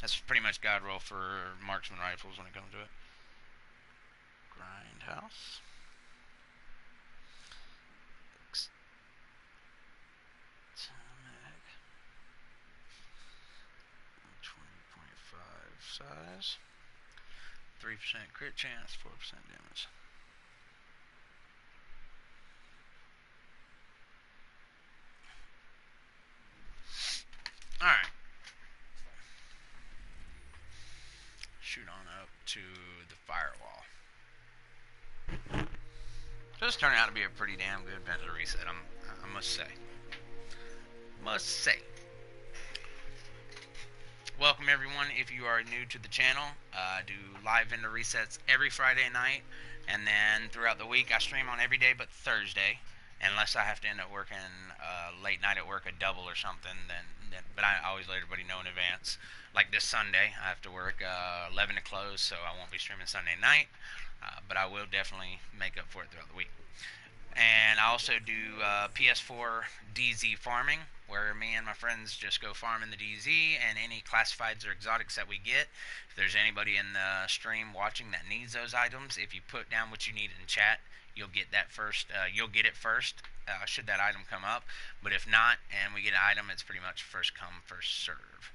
That's pretty much God roll for marksman rifles when it comes to it. Grindhouse. 20.5 size. 3% crit chance, 4% damage. Alright. Shoot on up to the firewall. So this turned out to be a pretty damn good vendor reset, I must say. Welcome everyone. If you are new to the channel, I do live vendor resets every Friday night, and then throughout the week I stream on every day but Thursday, unless I have to end up working late night at work, a double or something. But I always let everybody know in advance. Like this Sunday, I have to work 11 to close, so I won't be streaming Sunday night, but I will definitely make up for it throughout the week. And I also do PS4 DZ farming, where me and my friends just go farm in the DZ, and any classifieds or exotics that we get. If there's anybody in the stream watching that needs those items, if you put down what you need in chat, you'll get that first. You'll get it first, should that item come up. But if not, and we get an item, it's pretty much first come, first serve.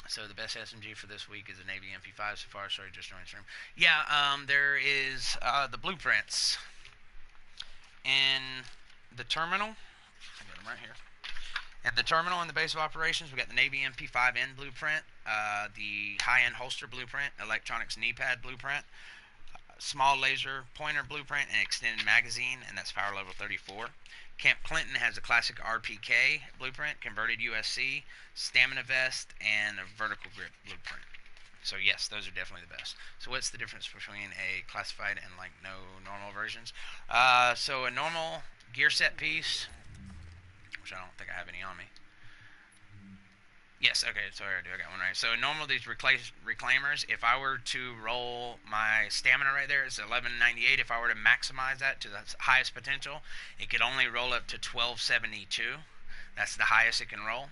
So the best SMG for this week is a Navy MP5 so far. Sorry, just joined stream. Yeah, there is the blueprints in the terminal. I got them right here. At the terminal in the base of operations, we got the Navy MP5N blueprint, the high-end holster blueprint, electronics knee pad blueprint, small laser pointer blueprint, and extended magazine, and that's power level 34. Camp Clinton has a classic RPK blueprint, converted USC, stamina vest, and a vertical grip blueprint. So yes, those are definitely the best. So what's the difference between a classified and like no normal versions? So a normal gear set piece, which I don't think I have any on me. Yes, okay, sorry, I do. I got one right. So normal, these reclaimers, if I were to roll my stamina right there, it's 1198. If I were to maximize that to the highest potential, it could only roll up to 1272. That's the highest it can roll.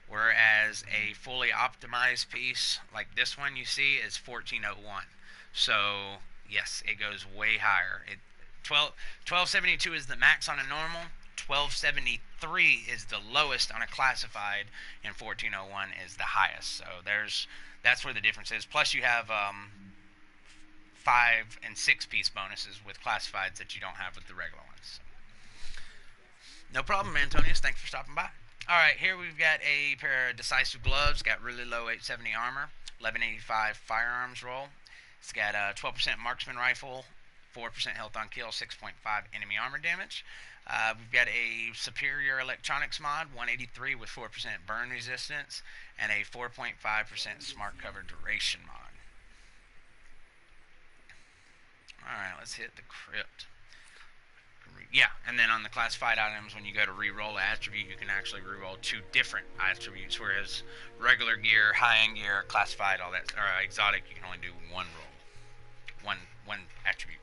Whereas a fully optimized piece like this one you see is 1401. So yes, it goes way higher. 1272 is the max on a normal. 1273 is the lowest on a classified, and 1401 is the highest. So that's where the difference is. Plus you have 5 and 6 piece bonuses with classifieds that you don't have with the regular ones. No problem, Antonius. Thanks for stopping by. Alright, here we've got a pair of decisive gloves. Got really low 870 armor, 1185 firearms roll. It's got a 12% marksman rifle, 4% health on kill, 6.5 enemy armor damage. We've got a superior electronics mod, 183 with 4% burn resistance, and a 4.5% smart cover duration mod. Alright, let's hit the crypt. Yeah, and then on the classified items, when you go to re-roll an attribute, you can actually re-roll 2 different attributes, whereas regular gear, high-end gear, classified, all that, or exotic, you can only do 1 roll. One attribute.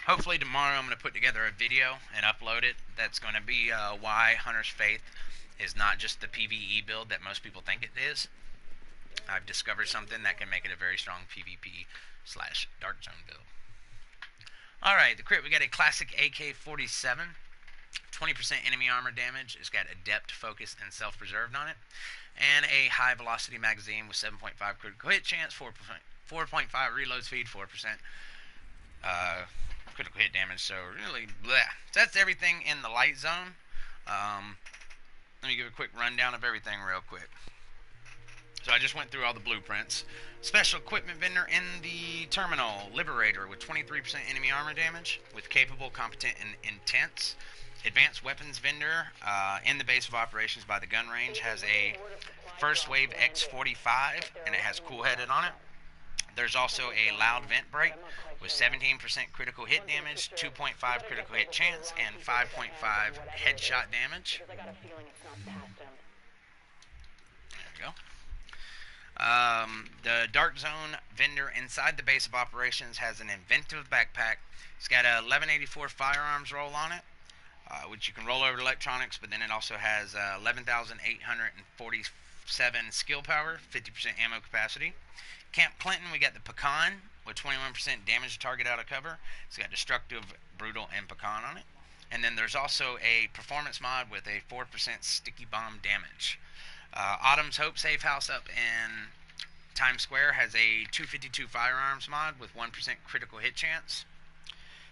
Hopefully tomorrow I'm going to put together a video and upload it. That's going to be why Hunter's Faith is not just the PvE build that most people think it is. I've discovered something that can make it a very strong PvP / Dark Zone build. Alright, the crit, we got a classic AK-47. 20% enemy armor damage. It's got adept, focus, and self-preserved on it. And a high velocity magazine with 7.5 critical hit chance, 4.5 reload speed, 4% critical hit damage. So really, bleh. So that's everything in the light zone. Let me give a quick rundown of everything real quick. So I just went through all the blueprints. Special equipment vendor in the terminal. Liberator with 23% enemy armor damage with capable, competent, and intense. Advanced weapons vendor in the base of operations by the gun range has a first wave X45 and it has cool headed on it. There's also a loud vent break with 17% critical hit damage, 2.5 critical hit chance, and 5.5 headshot damage. There we go. The Dark Zone vendor inside the base of operations has an inventive backpack. It's got a 1184 firearms roll on it, which you can roll over to electronics, but then it also has 11,847 skill power, 50% ammo capacity. Camp Clinton, we got the Pecan with 21% damage to target out of cover. It's got destructive, brutal, and Pecan on it. And then there's also a performance mod with a 4% sticky bomb damage. Autumn's Hope Safe House up in Times Square has a 252 firearms mod with 1% critical hit chance.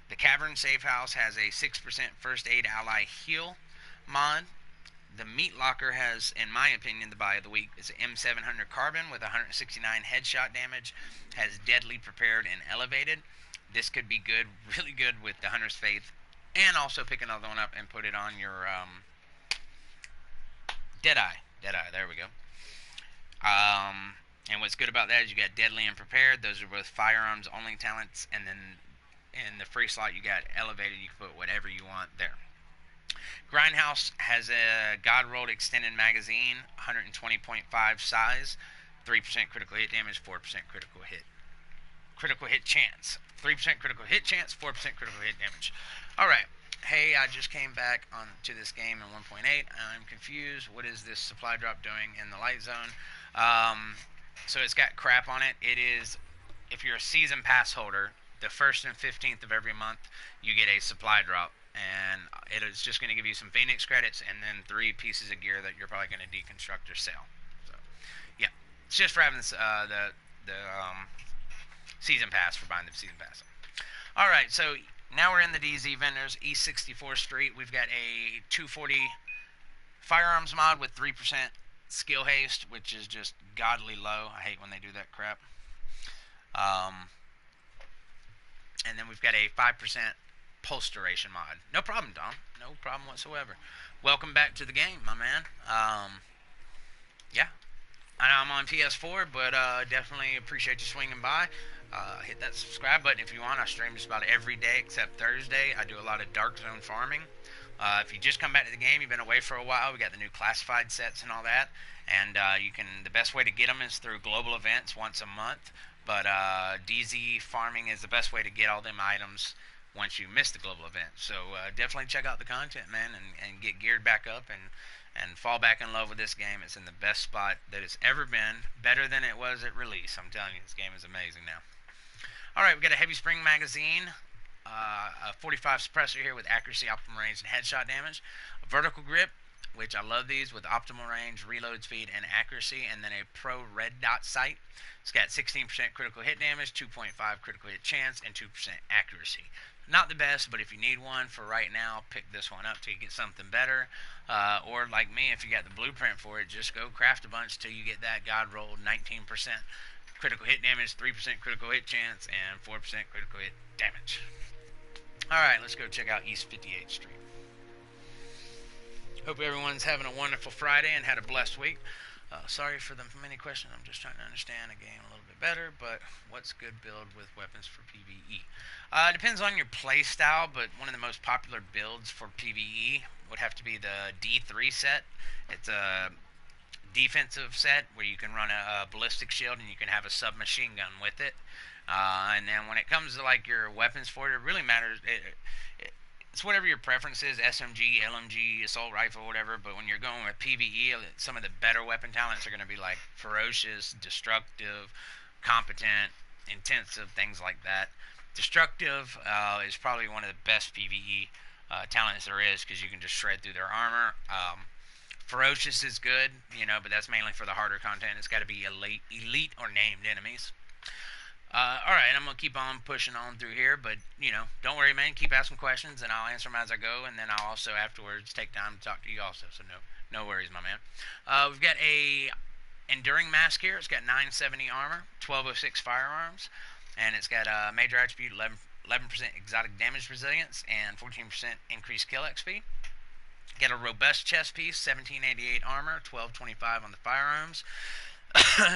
The Cavern Safe House has a 6% first aid ally heal mod. The Meat Locker has, in my opinion, the buy of the week. It's an M700 Carbon with 169 headshot damage. Has deadly prepared and elevated. This could be good, really good with the Hunter's Faith. And also pick another one up and put it on your Deadeye. Deadeye, there we go. And what's good about that is you got Deadly and Prepared. Those are both firearms only talents. And then in the free slot you got Elevated. You can put whatever you want there. Grindhouse has a God Rolled Extended Magazine, 120.5 size, 3% critical hit damage, 4% critical hit chance. 3% critical hit chance, 4% critical hit damage. Alright. Hey, I just came back on to this game in 1.8. I'm confused. What is this supply drop doing in the light zone? So it's got crap on it. It is, if you're a season pass holder, the 1st and 15th of every month, you get a supply drop. And it is just going to give you some Phoenix credits and then 3 pieces of gear that you're probably going to deconstruct or sell. So, yeah. It's just for having this, the season pass, for buying the season pass. Alright, so now we're in the DZ vendors, East 64th Street. We've got a 240 firearms mod with 3% skill haste, which is just godly low. I hate when they do that crap. And then we've got a 5% pulse duration mod. No problem, Dom. No problem whatsoever. Welcome back to the game, my man. Yeah. I know I'm on PS4, but definitely appreciate you swinging by. Hit that subscribe button if you want. I stream just about every day except Thursday. I do a lot of Dark Zone farming. If you just come back to the game, you've been away for a while, we got the new classified sets and all that. And the best way to get them is through global events once a month. But DZ farming is the best way to get all them items once you miss the global event. So definitely check out the content, man, and get geared back up and fall back in love with this game. It's in the best spot that it's ever been, better than it was at release. I'm telling you, this game is amazing now. Alright, we got a Heavy Spring magazine, a 45 suppressor here with accuracy, optimal range, and headshot damage. A vertical grip, which I love these, with optimal range, reload speed, and accuracy. And then a Pro Red Dot sight. It's got 16% critical hit damage, 2.5 critical hit chance, and 2% accuracy. Not the best, but if you need one for right now, pick this one up till you get something better. Or like me, if you got the blueprint for it, just go craft a bunch till you get that God rolled 19% critical hit damage, 3% critical hit chance, and 4% critical hit damage. Alright, let's go check out East 58th Street. Hope everyone's having a wonderful Friday and had a blessed week. Sorry for the many questions. I'm just trying to understand a game a little bit better. But what's good build with weapons for PvE? It depends on your play style, but one of the most popular builds for PvE would have to be the D3 set. It's a defensive set where you can run a ballistic shield and you can have a submachine gun with it. And then when it comes to like your weapons for it, it really matters. It's whatever your preference is, SMG, LMG, assault rifle, whatever. But when you're going with PvE, some of the better weapon talents are going to be like ferocious, destructive, competent, intensive, things like that. Destructive is probably one of the best PvE talents there is because you can just shred through their armor. Ferocious is good, but that's mainly for the harder content. It's got to be elite or named enemies. All right, I'm gonna keep on pushing on through here, but don't worry, man. Keep asking questions, and I'll answer them as I go, and then I'll also afterwards take time to talk to you also. So no worries, my man. We've got a enduring mask here. It's got 970 armor, 1206 firearms, and it's got a major attribute 11% exotic damage resilience and 14% increased kill XP. Got a robust chest piece, 1788 armor, 1225 on the firearms.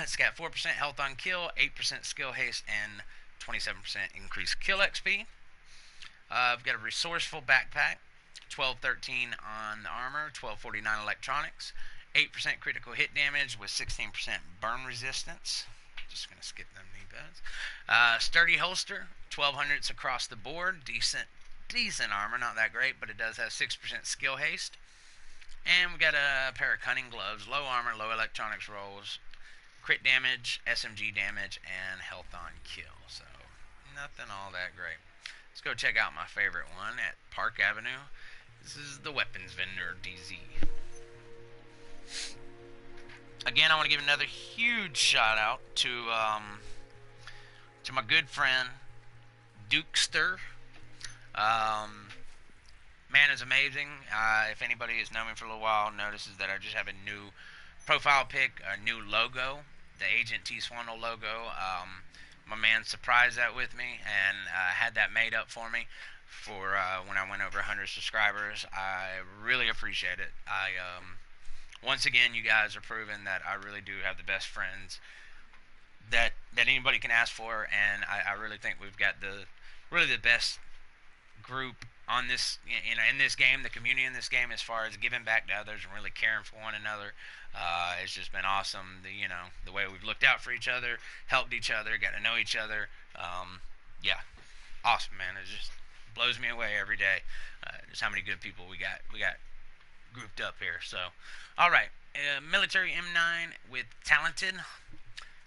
It's got 4% health on kill, 8% skill haste, and 27% increased kill XP. I've got a resourceful backpack, 1213 on the armor, 1249 electronics, 8% critical hit damage with 16% burn resistance. Just going to skip them knee pads. Sturdy holster, 1200s across the board, decent armor, not that great, but it does have 6% skill haste. And we got a pair of cunning gloves, low armor, low electronics rolls, crit damage, SMG damage, and health on kill. So nothing all that great. Let's go check out my favorite one at Park Avenue. This is the Weapons Vendor DZ. Again, I want to give another huge shout out to my good friend Dukester. Man is amazing. If anybody has known me for a little while, notices that I just have a new profile pic, a new logo, the Agent TSwandol logo. My man surprised that with me and had that made up for me for when I went over 100 subscribers. I really appreciate it. Once again, you guys are proving that I really do have the best friends that anybody can ask for, and I really think we've got the best group on this in this game, the community in this game, as far as giving back to others and really caring for one another. It's just been awesome. The way we've looked out for each other, helped each other, got to know each other. Yeah, awesome, man. It just blows me away every day. Just how many good people we got grouped up here. So, all right, military M9 with talented.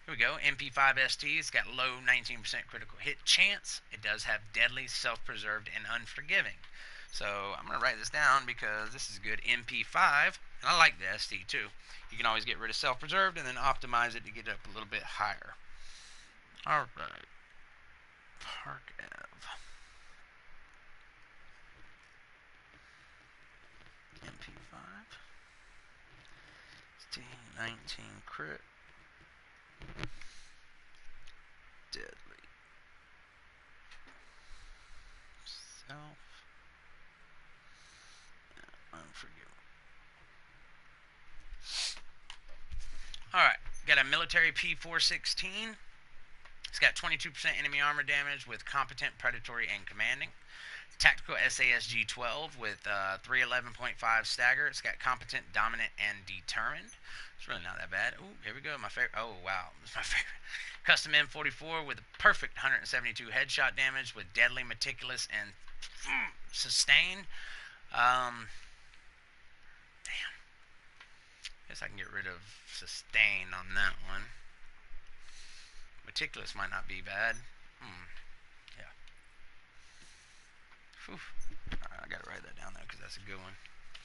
Here we go. MP5 ST. It's got low 19% critical hit chance. It does have deadly, self-preserved, and unforgiving. So I'm going to write this down because this is good. MP5. And I like the ST too. You can always get rid of self-preserved and then optimize it to get up a little bit higher. All right. Park Ave. MP5. ST 19 crit. Deadly. Self. Unforgiving. Alright, got a military P416. It's got 22% enemy armor damage with competent, predatory, and commanding. Tactical SASG 12 with 311.5 stagger. It's got competent, dominant, and determined. It's really not that bad. Ooh, here we go. My favorite. Oh, wow. It's my favorite. Custom M44 with a perfect 172 headshot damage with deadly, meticulous, and sustained. Damn. Guess I can get rid of sustain on that one. Meticulous might not be bad. Yeah. Whew. Alright, I gotta write that down there because that's a good one.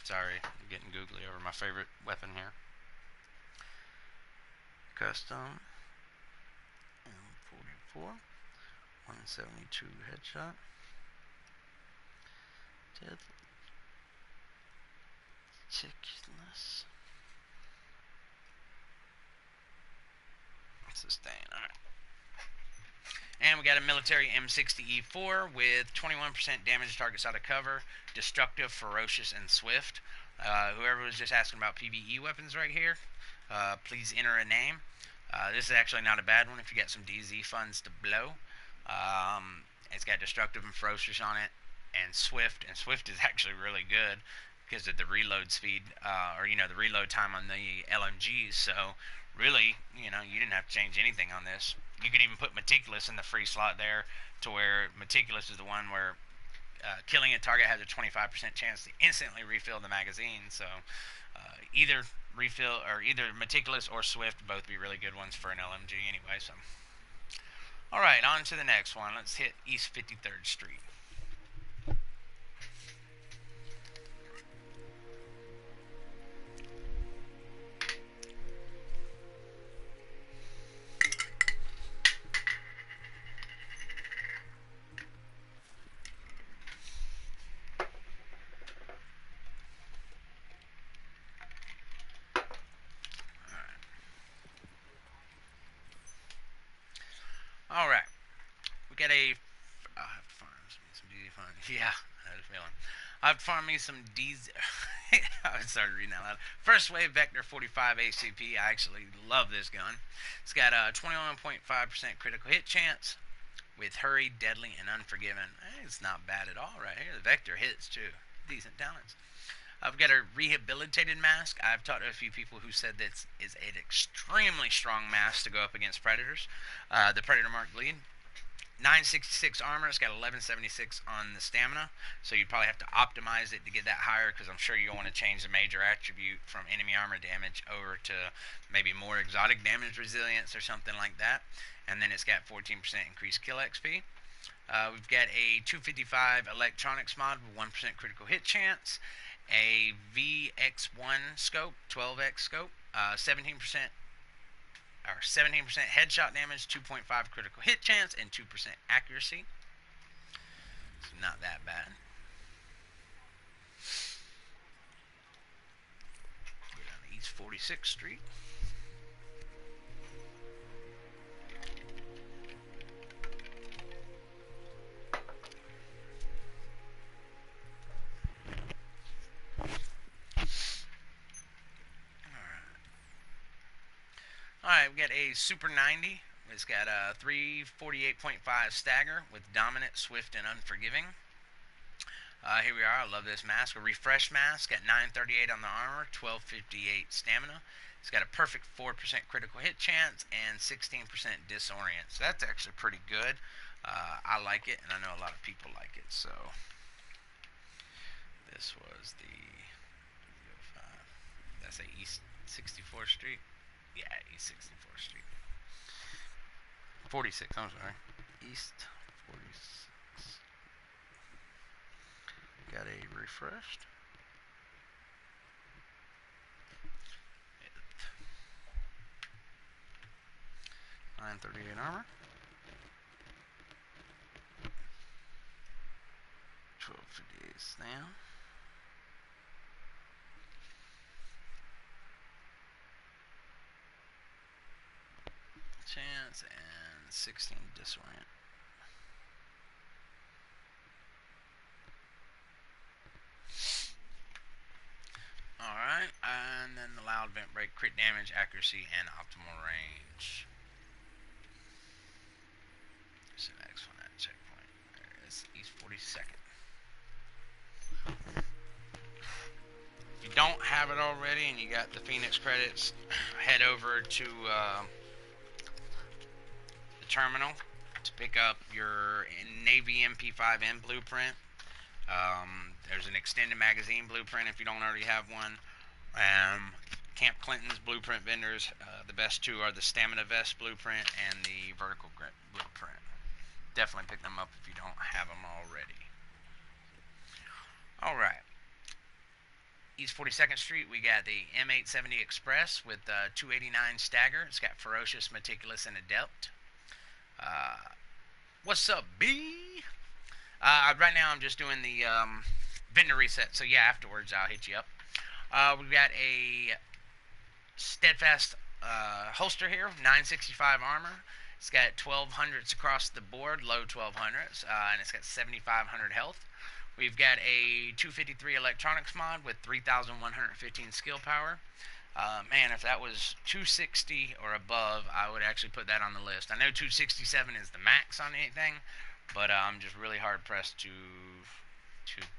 Sorry, I'm getting googly over my favorite weapon here. Custom M44, 172 headshot. Deadly. Meticulous. Sustain. Alright. And we got a military M60E4 with 21% damage to targets out of cover, destructive, ferocious, and swift. Whoever was just asking about PvE weapons right here, please enter a name. This is actually not a bad one if you got some DZ funds to blow. It's got destructive and ferocious on it, and swift is actually really good because of the reload speed, or the reload time on the LMGs. So really, you didn't have to change anything on this. You could even put meticulous in the free slot there, to where meticulous is the one where killing a target has a 25% chance to instantly refill the magazine. So either refill or either meticulous or swift, both be really good ones for an LMG anyway. So all right. right, on to the next one. Let's hit East 53rd Street. All right, we got a. I have to farm some DZ fun. Yeah, I had a feeling. I have to farm me some DZ. I started reading that loud. First Wave Vector 45 ACP. I actually love this gun. It's got a 21.5% critical hit chance with Hurry, Deadly, and Unforgiven. It's not bad at all right here. The Vector hits too. Decent talents. I've got a rehabilitated mask. I've talked to a few people who said that is an extremely strong mask to go up against predators. The Predator Mark Bleed. 966 armor. It's got 1176 on the stamina, so you probably have to optimize it to get that higher, because I'm sure you'll want to change the major attribute from enemy armor damage over to maybe more exotic damage resilience or something like that. And then it's got 14% increased kill XP. We've got a 255 electronics mod with 1% critical hit chance, a VX1 scope, 12x scope, 17% headshot damage, 2.5 critical hit chance, and 2% accuracy. It's not that bad. Go down to East 46th Street. Alright, we got a Super 90. It's got a 348.5 stagger with dominant, swift, and unforgiving. Here we are. I love this mask. A refresh mask. Got 938 on the armor, 1258 stamina. It's got a perfect 4% critical hit chance and 16% disorient. So that's actually pretty good. I like it, and I know a lot of people like it. So this was the that's a East 64th Street. Yeah, East 64th Street. 46, I'm sorry. East 46. Got a refreshed. 938 armor. 1258 stam. Chance and 16 disorient. Alright, and then the loud vent break, crit damage, accuracy, and optimal range. Where's the next one at checkpoint? There it is, East 42nd. If you don't have it already and you got the Phoenix credits, head over to the terminal to pick up your Navy MP5M blueprint. There's an extended magazine blueprint if you don't already have one. Camp Clinton's blueprint vendors, the best two are the Stamina Vest blueprint and the Vertical Grip blueprint. Definitely pick them up if you don't have them already. Alright. East 42nd Street, we got the M870 Express with 289 stagger. It's got Ferocious, Meticulous, and Adept. What's up, B? Right now I'm just doing the vendor reset, so yeah, afterwards I'll hit you up. We've got a Steadfast holster here, 965 armor. It's got 1200s across the board, low 1200s, and it's got 7500 health. We've got a 253 electronics mod with 3115 skill power. Man, if that was 260 or above, I would actually put that on the list. I know 267 is the max on anything, but I'm just really hard pressed to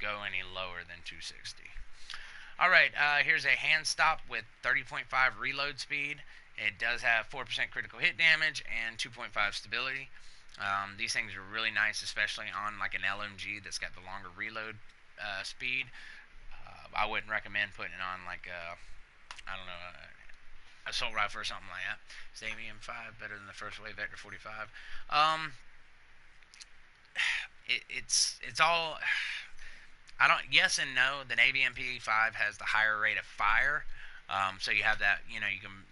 go any lower than 260. Alright, here's a hand stop with 30.5 reload speed. It does have 4% critical hit damage and 2.5 stability. These things are really nice, especially on like an LMG that's got the longer reload speed. I wouldn't recommend putting it on like a, I don't know, assault rifle or something like that. Is AVM 5 better than the first wave Vector 45? Um, it's all I don't. Yes and no. The Navy MP5 has the higher rate of fire, so you have that. You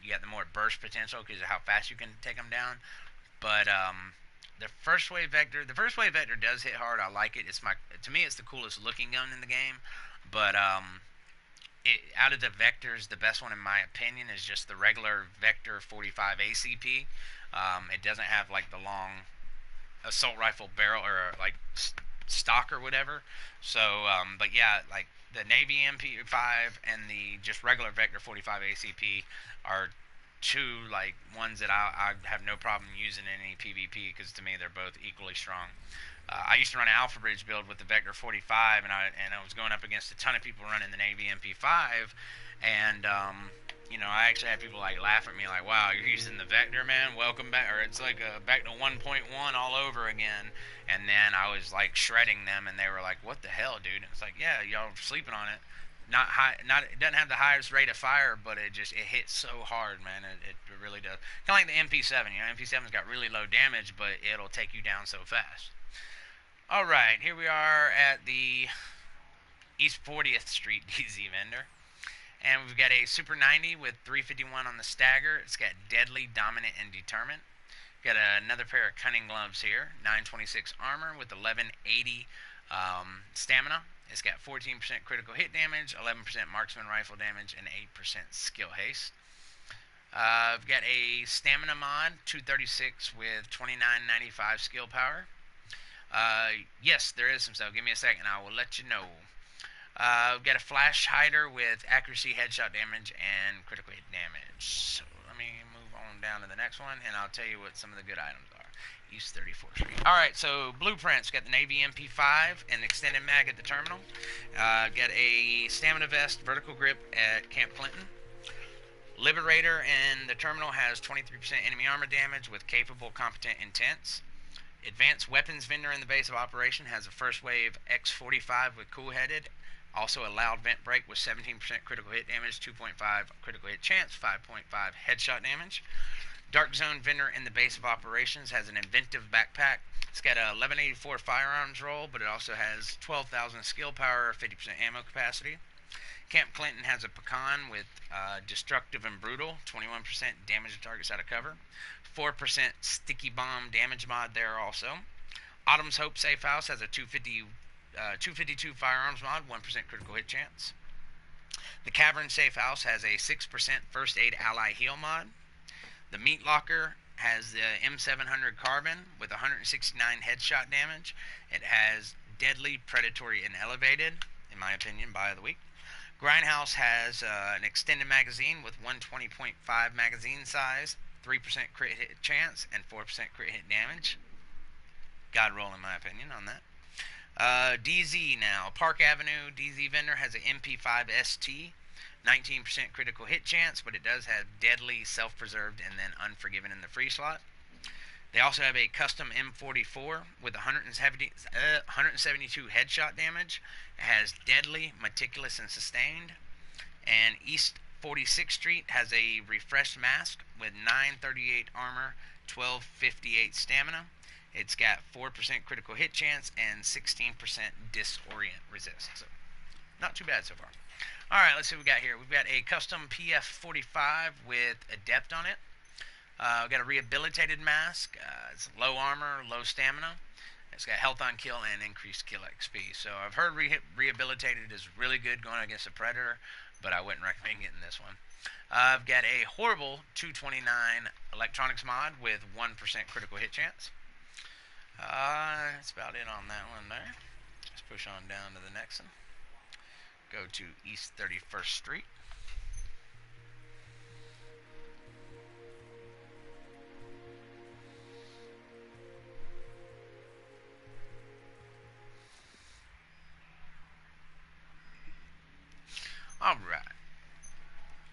get the more burst potential because of how fast you can take them down. But the first wave vector does hit hard. I like it. To me, it's the coolest looking gun in the game. But out of the vectors, the best one in my opinion is just the regular Vector 45 ACP. It doesn't have like the long assault rifle barrel or like stock or whatever. So, but yeah, like the Navy MP5 and the just regular Vector 45 ACP are two like ones that I have no problem using in any PvP because to me they're both equally strong. I used to run an Alpha Bridge build with the Vector 45, and I was going up against a ton of people running the Navy MP5, and I actually had people like laugh at me like, "Wow, you're using the Vector, man. Welcome back," or it's like a back to 1.1 all over again. And then I was like shredding them, and they were like, "What the hell, dude?" And it's like, "Yeah, y'all sleeping on it. Not high, not it doesn't have the highest rate of fire, but it hits so hard, man. It really does. Kind of like the MP7. MP7's got really low damage, but it'll take you down so fast." All right, here we are at the East 40th Street DZ vendor. And we've got a Super 90 with 351 on the stagger. It's got Deadly, Dominant, and Determined. Got another pair of Cunning gloves here. 926 armor with 1180 stamina. It's got 14% critical hit damage, 11% marksman rifle damage, and 8% skill haste. I've got a stamina mod, 236 with 2995 skill power. Yes, there is some stuff. Give me a second, I will let you know. We've got a flash hider with accuracy, headshot damage, and critical hit damage. So let me move on down to the next one, and I'll tell you what some of the good items are. East 34th Street. Alright, so blueprints. Got the Navy MP5 and extended mag at the terminal. Got a stamina vest, vertical grip at Camp Clinton. Liberator in the terminal has 23% enemy armor damage with capable, competent, intense. Advanced weapons vendor in the base of operation has a first wave X45 with cool headed. Also a loud vent break with 17% critical hit damage, 2.5 critical hit chance, 5.5 headshot damage. Dark Zone vendor in the base of operations has an inventive backpack. It's got a 1184 firearms roll, but it also has 12,000 skill power, 50% ammo capacity. Camp Clinton has a pecan with destructive and brutal, 21% damage to targets out of cover. 4% sticky bomb damage mod there also. Autumn's Hope Safe House has a 252 firearms mod, 1% critical hit chance. The Cavern Safe House has a 6% first aid ally heal mod. The Meat Locker has the M700 carbon with 169 headshot damage. It has deadly, predatory, and elevated, in my opinion, buy of the week. Grindhouse has an extended magazine with 120.5 magazine size, 3% crit hit chance, and 4% crit hit damage. God roll, in my opinion, on that. DZ now. Park Avenue DZ vendor has an MP5 ST, 19% critical hit chance, but it does have deadly, self-preserved, and then unforgiven in the free slot. They also have a custom M44 with 172 headshot damage. It has deadly, meticulous, and sustained. And East 46th Street has a refreshed mask with 938 armor, 1258 stamina. It's got 4% critical hit chance and 16% disorient resist. So, not too bad so far. Alright, let's see what we got here. We've got a custom PF45 with Adept on it. We've got a rehabilitated mask. It's low armor, low stamina. It's got health on kill and increased kill XP. So I've heard rehabilitated is really good going against a predator, but I wouldn't recommend getting this one. I've got a horrible 229 electronics mod with 1% critical hit chance. That's about it on that one there. Let's push on down to the next one. Go to East 31st Street. Alright.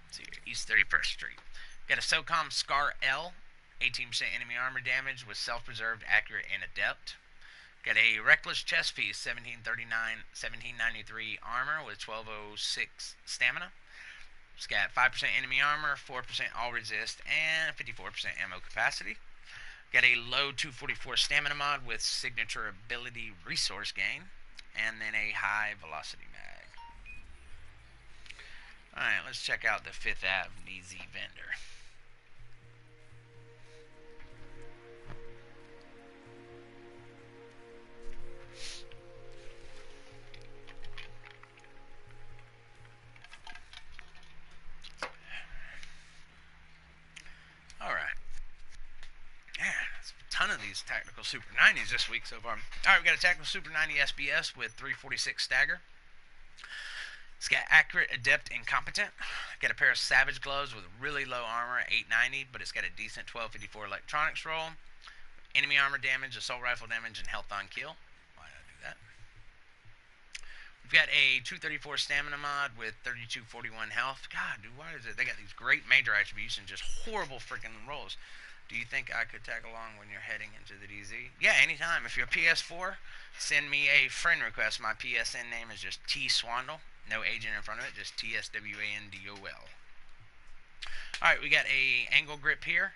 Let's see here. East 31st Street. Got a SOCOM Scar L. 18% enemy armor damage with self-preserved, accurate, and adept. Got a Reckless chest piece, 1793 armor with 1206 stamina. It's got 5% enemy armor, 4% all resist, and 54% ammo capacity. Got a low 244 stamina mod with signature ability resource gain, and then a high velocity mag. Alright, let's check out the 5th Ave DZ vendor. Alright. Yeah, that's a ton of these Tactical Super 90s this week so far. Alright, we got a Tactical Super 90 SBS with 346 stagger. It's got accurate, adept, and competent. Got a pair of Savage gloves with really low armor, 890, but it's got a decent 1254 electronics roll. Enemy armor damage, assault rifle damage, and health on kill. Why did I do that? We've got a 234 stamina mod with 3241 health. God, dude, why is it? They got these great major attributes and just horrible freaking rolls. Do you think I could tag along when you're heading into the DZ? Yeah, anytime. If you're PS4, send me a friend request. My PSN name is just TSwandol. No agent in front of it, just TSWANDOL. Alright, we got a angle grip here.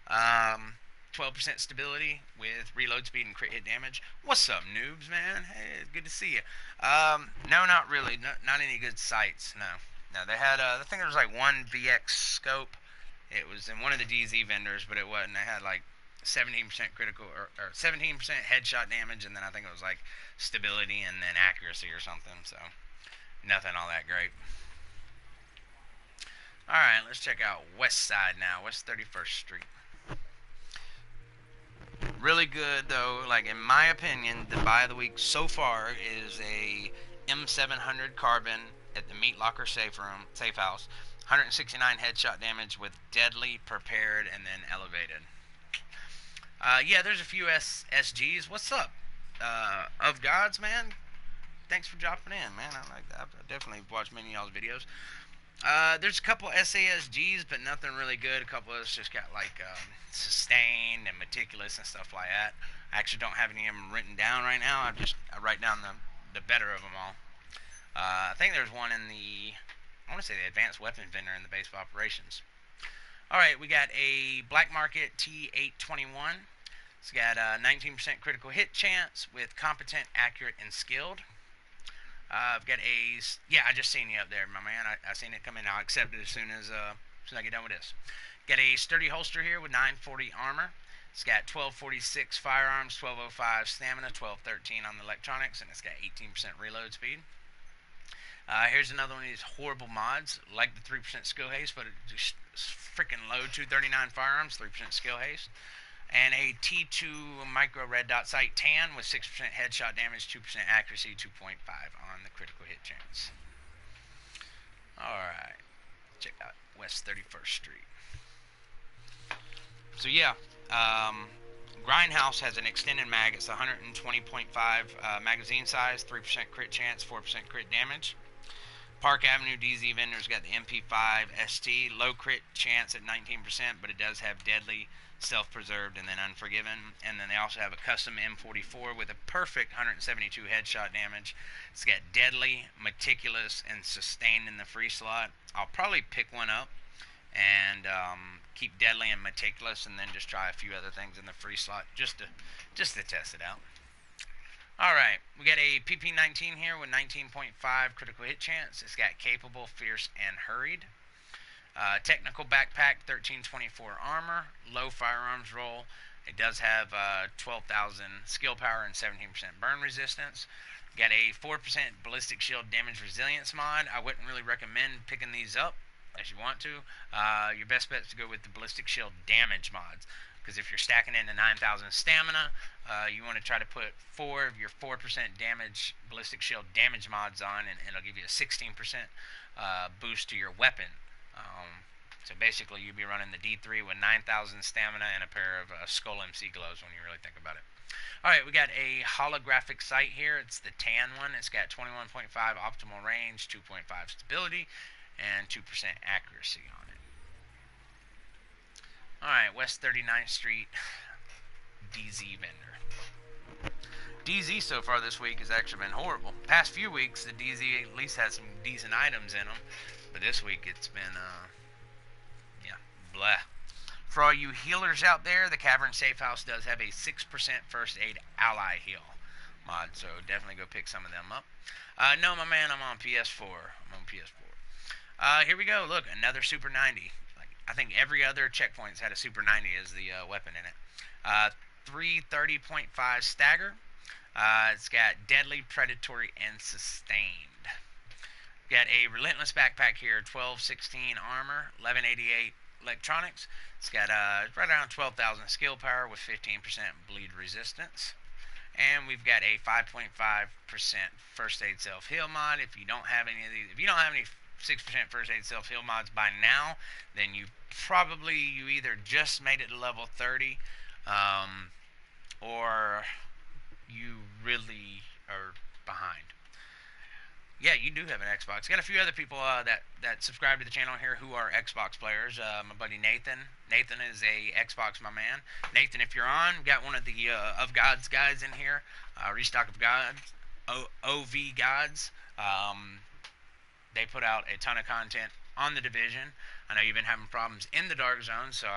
12% stability with reload speed and crit hit damage. What's up, noobs, man? Hey, it's good to see you. No, not really. Not any good sights. No, they had, I think there was like one VX scope. It was in one of the DZ vendors, but it wasn't. They had like 17% critical, or 17% headshot damage, and then I think it was like stability and then accuracy or something, so nothing all that great. Alright, let's check out West Side now, West 31st Street. Really good, though, like in my opinion, the buy of the week so far is a M700 carbon at the Meat Locker safe house. 169 headshot damage with deadly, prepared, and then elevated. Yeah, there's a few SGs. What's up? Of Gods, man? Thanks for dropping in, man. I like that. I definitely watched many of y'all's videos. There's a couple SASGs, but nothing really good. A couple of us just got like sustained and meticulous and stuff like that. I actually don't have any of them written down right now. I write down the better of them all. I think there's one in I want to say the advanced weapon vendor in the base of operations. Alright, we got a Black Market T821. It's got a 19% critical hit chance with competent, accurate, and skilled. I've got a, yeah, I just seen you up there, my man. I seen it come in. I'll accept it as soon as I get done with this. Got a sturdy holster here with 940 armor. It's got 1246 firearms, 1205 stamina, 1213 on the electronics, and it's got 18% reload speed. Here's another one of these horrible mods, like the 3% skill haste, but it's just freaking low 239 firearms, 3% skill haste. And a T2 micro red dot sight tan with 6% headshot damage, 2% accuracy, 2.5 on the critical hit chance. Alright, check out West 31st Street. So yeah, Grindhouse has an extended mag. It's 120.5 magazine size, 3% crit chance, 4% crit damage. Park Avenue DZ vendor's got the MP5 ST, low crit chance at 19%, but it does have deadly, self-preserved, and then unforgiven. And then they also have a custom M44 with a perfect 172 headshot damage. It's got deadly, meticulous, and sustained in the free slot. I'll probably pick one up and keep deadly and meticulous, and then just try a few other things in the free slot just to test it out. Alright, we got a PP19 here with 19.5 critical hit chance. It's got capable, fierce, and hurried. Technical backpack, 1324 armor, low firearms roll. It does have 12,000 skill power and 17% burn resistance. Got a 4% ballistic shield damage resilience mod. I wouldn't really recommend picking these up as you want to. Your best bet is to go with the ballistic shield damage mods, because if you're stacking into 9,000 stamina, you want to try to put 4 of your 4% damage ballistic shield damage mods on, and it'll give you a 16% boost to your weapon. So basically, you'd be running the D3 with 9,000 stamina and a pair of Skull MC gloves when you really think about it. Alright, we got a holographic sight here. It's the tan one. It's got 21.5 optimal range, 2.5 stability, and 2% accuracy on it. Alright, West 39th Street DZ vendor. DZ so far this week has actually been horrible. Past few weeks, the DZ at least has some decent items in them. But this week it's been, yeah, blah. For all you healers out there, the Cavern Safe House does have a 6% first aid ally heal mod, so definitely go pick some of them up. No, my man, I'm on PS4. I'm on PS4. Here we go. Look, another Super 90. Like I think every other checkpoint's had a Super 90 as the weapon in it. 330.5 stagger. It's got deadly, predatory, and sustained. Got a relentless backpack here. 1216 armor, 1188 electronics. It's got right around 12,000 skill power with 15% bleed resistance. And we've got a 5.5% first aid self heal mod. If you don't have any of these, if you don't have any 6% first aid self heal mods by now, then you either just made it to level 30, or you really are behind. Yeah, you do have an Xbox. Got a few other people that subscribe to the channel here who are Xbox players. My buddy Nathan. Nathan is a Xbox my man. Nathan, if you're on, got one of the of God's guys in here. Restock of Gods, OV Gods. They put out a ton of content on the Division. I know you've been having problems in the Dark Zone, so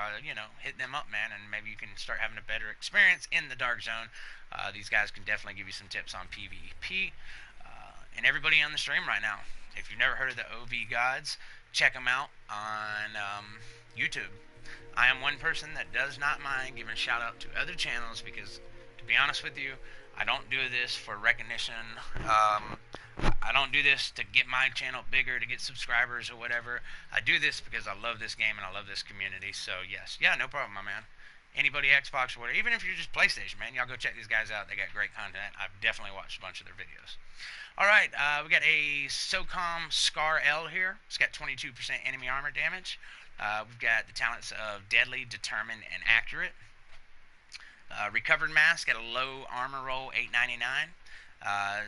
hit them up, man, and maybe you can start having a better experience in the Dark Zone. These guys can definitely give you some tips on PvP. And everybody on the stream right now, if you've never heard of the OV Gods, check them out on YouTube. I am one person that does not mind giving a shout out to other channels because, to be honest with you, I don't do this for recognition. I don't do this to get my channel bigger, to get subscribers or whatever. I do this because I love this game and I love this community. So yes, yeah, no problem, my man. Anybody Xbox or whatever, even if you're just PlayStation, man, y'all go check these guys out. They got great content. I've definitely watched a bunch of their videos. All right, we got a SOCOM Scar L here. It's got 22% enemy armor damage. We've got the talents of Deadly, Determined, and Accurate. Recovered Mask got a low armor roll, 899.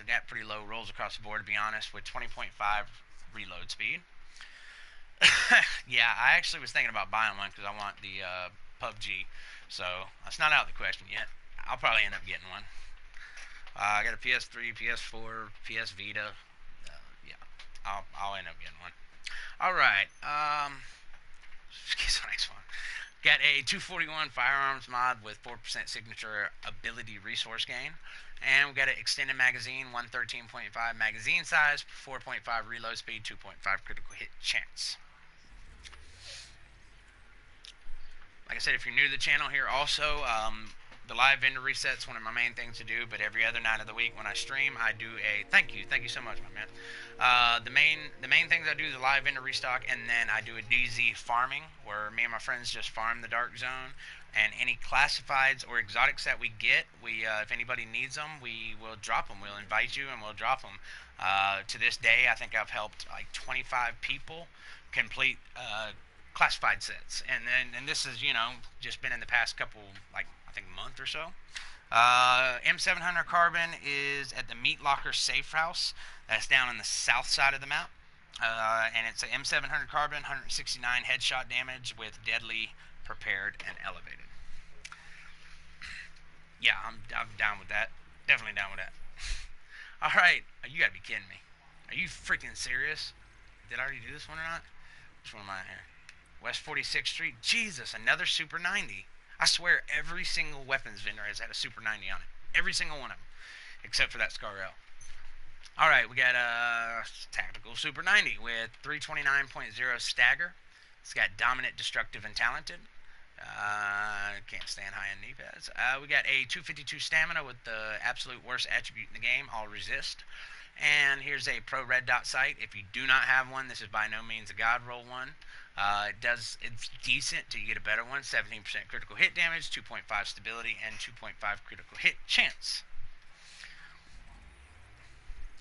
Got pretty low rolls across the board, to be honest, with 20.5 reload speed. Yeah, I actually was thinking about buying one because I want the PUBG, so that's not out of the question yet. I'll probably end up getting one. I got a PS3, PS4, PS Vita. Yeah, I'll end up getting one. All right. Guess the next one. Got a 241 firearms mod with 4% signature ability resource gain. And we got an extended magazine, 113.5 magazine size, 4.5 reload speed, 2.5 critical hit chance. Like I said, if you're new to the channel here, also, the live vendor reset's one of my main things to do, but every other night of the week when I stream, I do a thank you so much, my man. The main things I do is a live vendor restock, and then I do a DZ farming where me and my friends just farm the Dark Zone, and any classifieds or exotics that we get, if anybody needs them, we will drop them. We'll invite you and we'll drop them. To this day, I think I've helped like 25 people complete classified sets, and this is just been in the past couple, like, I think a month or so. M700 Carbon is at the Meat Locker Safe House. That's down on the south side of the map. And it's a M700 Carbon, 169 headshot damage with Deadly, Prepared, and Elevated. Yeah, I'm down with that. Definitely down with that. Alright, you gotta be kidding me. Are you freaking serious? Did I already do this one or not? Which one am I here? West 46th Street. Jesus, another Super 90. I swear every single weapons vendor has had a Super 90 on it. Every single one of them. Except for that Scar L. Alright, we got a tactical Super 90 with 329.0 stagger. It's got dominant, destructive, and talented. Can't stand high-end knee pads. We got a 252 stamina with the absolute worst attribute in the game, all resist. And here's a pro red dot sight. If you do not have one, this is by no means a god roll one. It's decent till you get a better one. 17% critical hit damage, 2.5 stability, and 2.5 critical hit chance.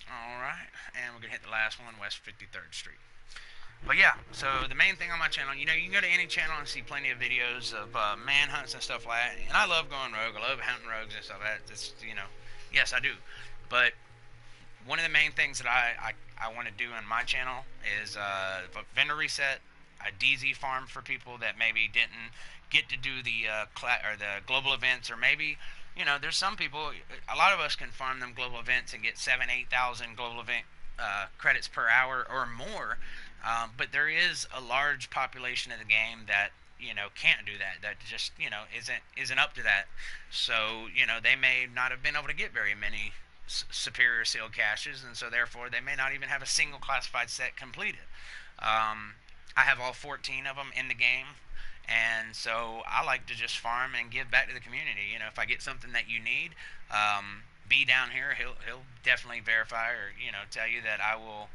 Alright, and we're going to hit the last one, West 53rd Street. But yeah, so the main thing on my channel, you can go to any channel and see plenty of videos of manhunts and stuff like that. And I love going rogue. I love hunting rogues and stuff like that. It's, yes, I do. But one of the main things that I want to do on my channel is vendor reset, a DZ farm for people that maybe didn't get to do the global events, or maybe there's some people, a lot of us can farm them global events and get 7,000-8,000 global event credits per hour or more. But there is a large population of the game that can't do that. That just isn't up to that. So they may not have been able to get very many superior sealed caches, and so therefore they may not even have a single classified set completed. I have all 14 of them in the game, and so I like to just farm and give back to the community. If I get something that you need, be down here. He'll definitely verify or tell you that I will.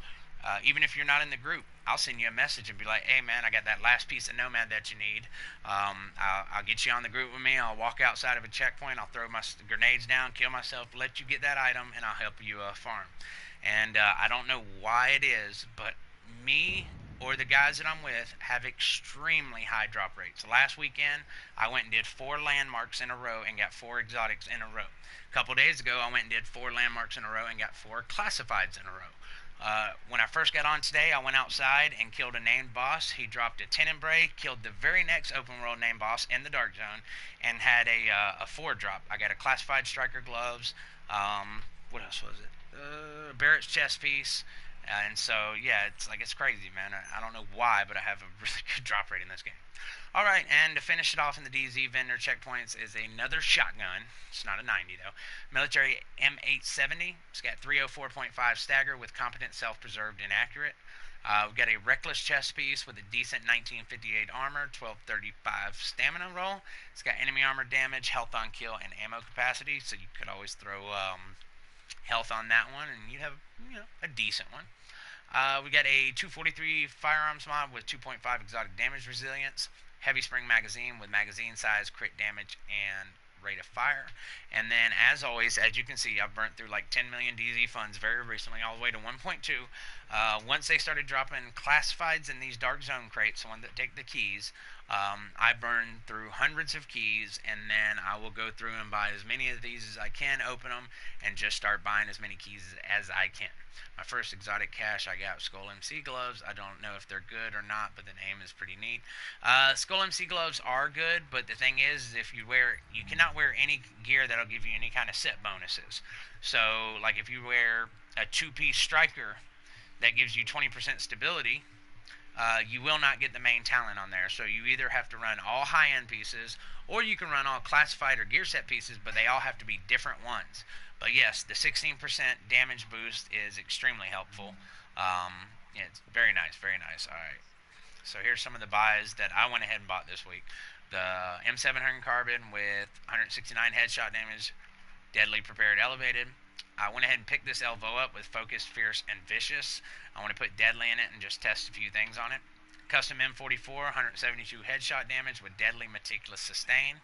Even if you're not in the group, I'll send you a message and be like, "Hey man, I got that last piece of Nomad that you need. I'll get you on the group with me. I'll walk outside of a checkpoint. I'll throw my grenades down, kill myself, let you get that item, and I'll help you farm." And I don't know why it is, but me or the guys that I'm with have extremely high drop rates. Last weekend, I went and did 4 landmarks in a row and got 4 exotics in a row. A couple days ago, I went and did 4 landmarks in a row and got 4 classifieds in a row. When I first got on today, I went outside and killed a named boss. He dropped a Tenebrae, killed the very next open world named boss in the Dark Zone, and had a 4 drop. I got a classified striker gloves. What else was it? Barrett's chest piece. And so, yeah, it's crazy, man. I don't know why, but I have a really good drop rate in this game. All right, and to finish it off in the DZ vendor checkpoints is another shotgun. It's not a 90 though. Military M870. It's got 304.5 stagger with competent, self-preserved, inaccurate. We've got a reckless chest piece with a decent 1958 armor, 1235 stamina roll. It's got enemy armor damage, health on kill, and ammo capacity. So you could always throw health on that one, and you'd have a decent one. We got a 243 firearms mod with 2.5 exotic damage resilience, heavy spring magazine with magazine size, crit damage, and rate of fire. And then, as always, as you can see, I've burnt through like 10 million DZ funds very recently, all the way to 1.2. Once they started dropping classifieds in these Dark Zone crates, the one that take the keys, I burn through hundreds of keys, and then I will go through and buy as many of these as I can, open them, and just start buying as many keys as I can. My first exotic cache I got Skull MC gloves. I don't know if they're good or not, but the name is pretty neat. Skull MC gloves are good, but the thing is, if you cannot wear any gear that'll give you any kind of set bonuses. So, like if you wear a 2-piece striker that gives you 20% stability, you will not get the main talent on there. So you either have to run all high-end pieces, or you can run all classified or gear set pieces, but they all have to be different ones. But yes, the 16% damage boost is extremely helpful. Yeah, it's very nice, very nice. All right. So here's some of the buys that I went ahead and bought this week. The M700 carbon with 169 headshot damage, deadly prepared elevated. I went ahead and picked this Elvo up with focused, fierce, and vicious. I want to put deadly in it and just test a few things on it. Custom M44, 172 headshot damage with deadly meticulous sustain.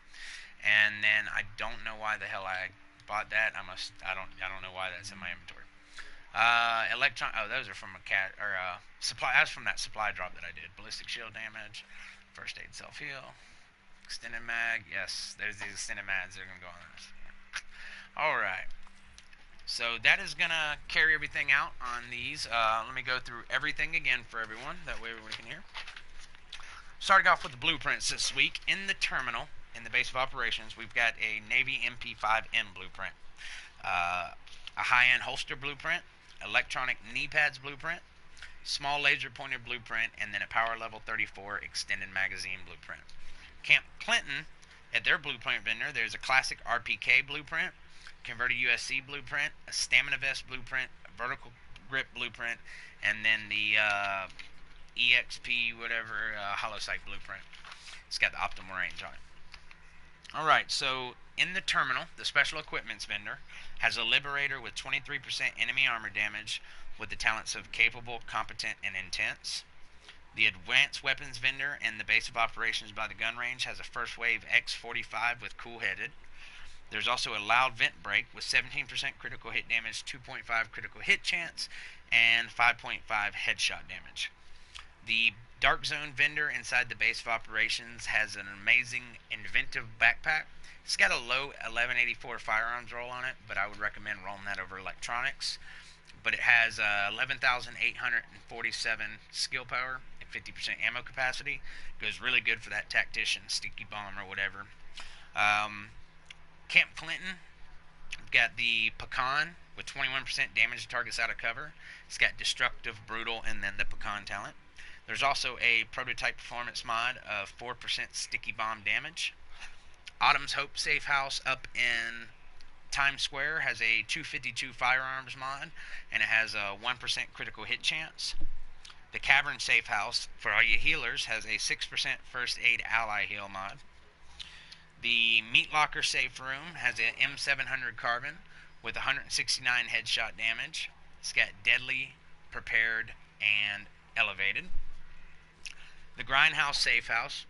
And then I don't know why the hell I bought that. I don't know why that's in my inventory. Those are from a supply. That's from that supply drop that I did. Ballistic shield damage, first aid self heal, extended mag. Yes, there's these extended mags. They're gonna go on this. All right. So that is gonna carry everything out on these. Let me go through everything again for everyone. That way everyone can hear. Starting off with the blueprints this week in the terminal. In the base of operations, we've got a Navy MP5M blueprint, a high-end holster blueprint, electronic knee pads blueprint, small laser pointed blueprint, and then a power level 34 extended magazine blueprint. Camp Clinton, at their blueprint vendor, there's a classic RPK blueprint, converted USC blueprint, a stamina vest blueprint, a vertical grip blueprint, and then the EXP whatever hollow sight blueprint. It's got the optimal range on it. Alright, so in the terminal, the special equipments vendor has a Liberator with 23% enemy armor damage with the talents of capable, competent, and intense. The advanced weapons vendor in the base of operations by the gun range has a first wave X45 with cool headed. There's also a loud vent break with 17% critical hit damage, 2.5 critical hit chance, and 5.5 headshot damage. The Dark Zone vendor inside the base of operations has an amazing inventive backpack. It's got a low 1184 firearms roll on it, but I would recommend rolling that over electronics. But it has 11,847 skill power and 50% ammo capacity. Goes really good for that tactician, sticky bomb, or whatever. Camp Clinton, we've got the Pecan with 21% damage to targets out of cover. It's got destructive, brutal, and then the Pecan talent. There's also a prototype performance mod of 4% sticky bomb damage. Autumn's Hope Safe House up in Times Square has a 252 firearms mod, and it has a 1% critical hit chance. The Cavern Safe House, for all you healers, has a 6% first aid ally heal mod. The Meat Locker Safe Room has an M700 carbine with 169 headshot damage. It's got deadly, prepared, and elevated. The Grindhouse Safe House.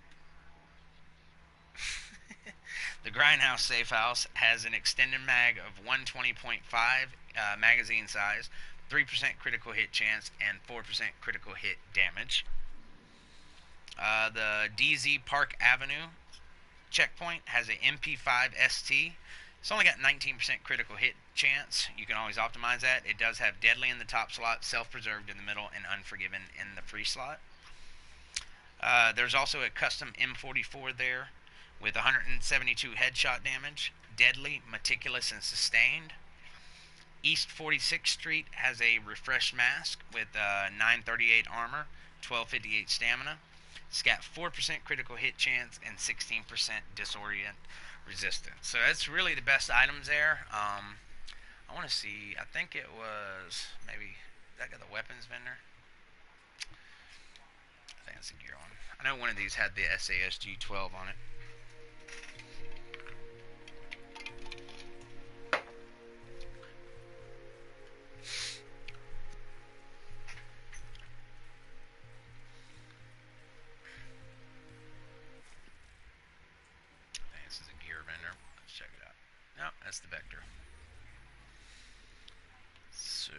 The Grindhouse Safe House has an extended mag of 120.5 magazine size, 3% critical hit chance, and 4% critical hit damage. The DZ Park Avenue checkpoint has a MP5 ST. It's only got 19% critical hit chance. You can always optimize that. It does have Deadly in the top slot, Self-Preserved in the middle, and Unforgiven in the free slot. There's also a custom M44 there with 172 headshot damage, Deadly, Meticulous, and Sustained. East 46th Street has a refreshed mask with 938 armor, 1258 stamina. It's got 4% critical hit chance and 16% disorient resistance. So that's really the best items there. I want to see. I think it was maybe that got the weapons vendor. I think that's a gear one. I know one of these had the SASG 12 on it. I think this is a gear vendor. Let's check it out. No, that's the Vector. So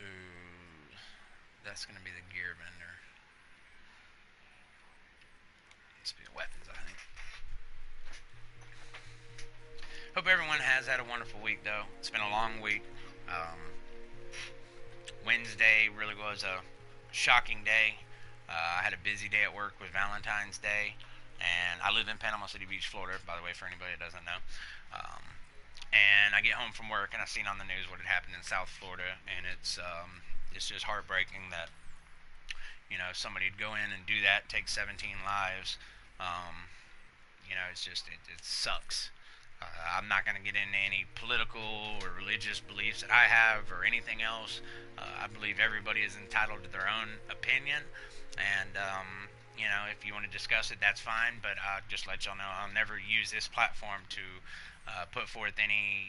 that's going to be the gear vendor. This will be the weapons, I think. Hope everyone has had a wonderful week, though. It's been a long week. Wednesday really was a shocking day. I had a busy day at work with Valentine's Day, and I live in Panama City Beach, Florida, by the way, for anybody that doesn't know. And I get home from work, and I seen on the news what had happened in South Florida, and it's just heartbreaking that somebody'd go in and do that, take 17 lives. It sucks. I'm not going to get into any political or religious beliefs that I have or anything else. I believe everybody is entitled to their own opinion, and if you want to discuss it, that's fine. But just let y'all know, I'll never use this platform to put forth any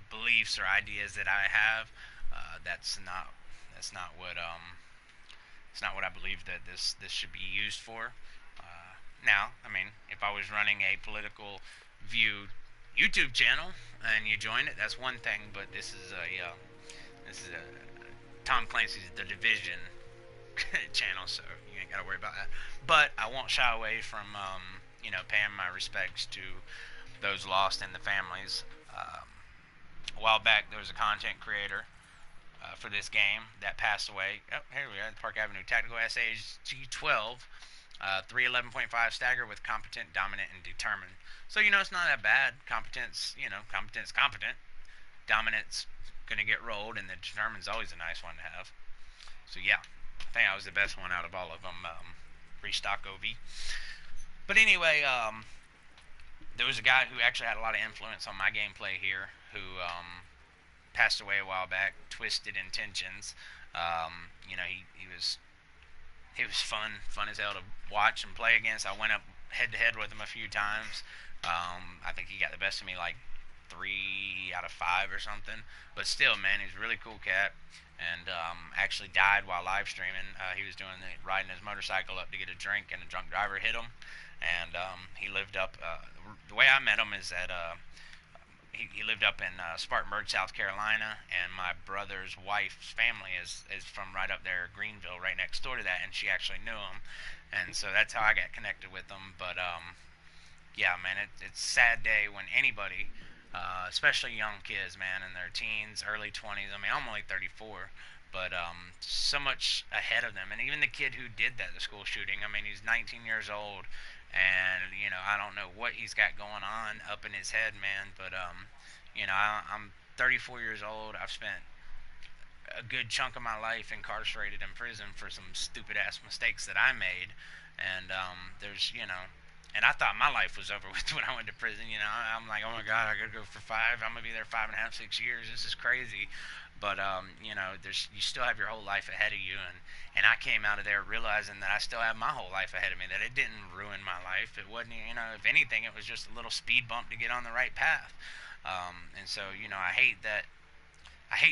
beliefs or ideas that I have. That's not what it's not what I believe that this should be used for. Now, I mean, if I was running a political view YouTube channel and you join it, that's one thing. But this is a Tom Clancy's The Division channel, so you ain't got to worry about that. But I won't shy away from paying my respects to those lost and the families. A while back, there was a content creator for this game that passed away. Oh, here we are, Park Avenue Tactical SAG 12, 311.5 stagger with competent, dominant, and determined. So it's not that bad. Competent's competent. Dominant's gonna get rolled, and the determined's always a nice one to have. So yeah, I think I was the best one out of all of them. Restock OV. But anyway, there was a guy who actually had a lot of influence on my gameplay here who passed away a while back. Twisted Intentions. He was fun as hell to watch and play against. I went up head to head with him a few times. I think he got the best of me like 3 out of 5 or something. But still, man, he's a really cool cat. And actually died while live streaming. He was riding his motorcycle up to get a drink, and a drunk driver hit him. And he lived up. The way I met him is that he lived up in Spartanburg, South Carolina, and my brother's wife's family is from right up there, Greenville, right next door to that, and she actually knew him, and so that's how I got connected with him. But yeah, man, it's a sad day when anybody, especially young kids, man, in their teens, early 20s. I mean, I'm only 34, but so much ahead of them, and even the kid who did that, the school shooting. I mean, he's 19 years old. And I don't know what he's got going on up in his head, man. But I'm 34 years old. I've spent a good chunk of my life incarcerated in prison for some stupid ass mistakes that I made, and there's and I thought my life was over with when I went to prison. I'm like, oh my god, I gotta go for 5. I'm gonna be there 5.5, 6 years. This is crazy. But there's you still have your whole life ahead of you, and I came out of there realizing that I still have my whole life ahead of me. That it didn't ruin my life. It wasn't, if anything, it was just a little speed bump to get on the right path. And so, I hate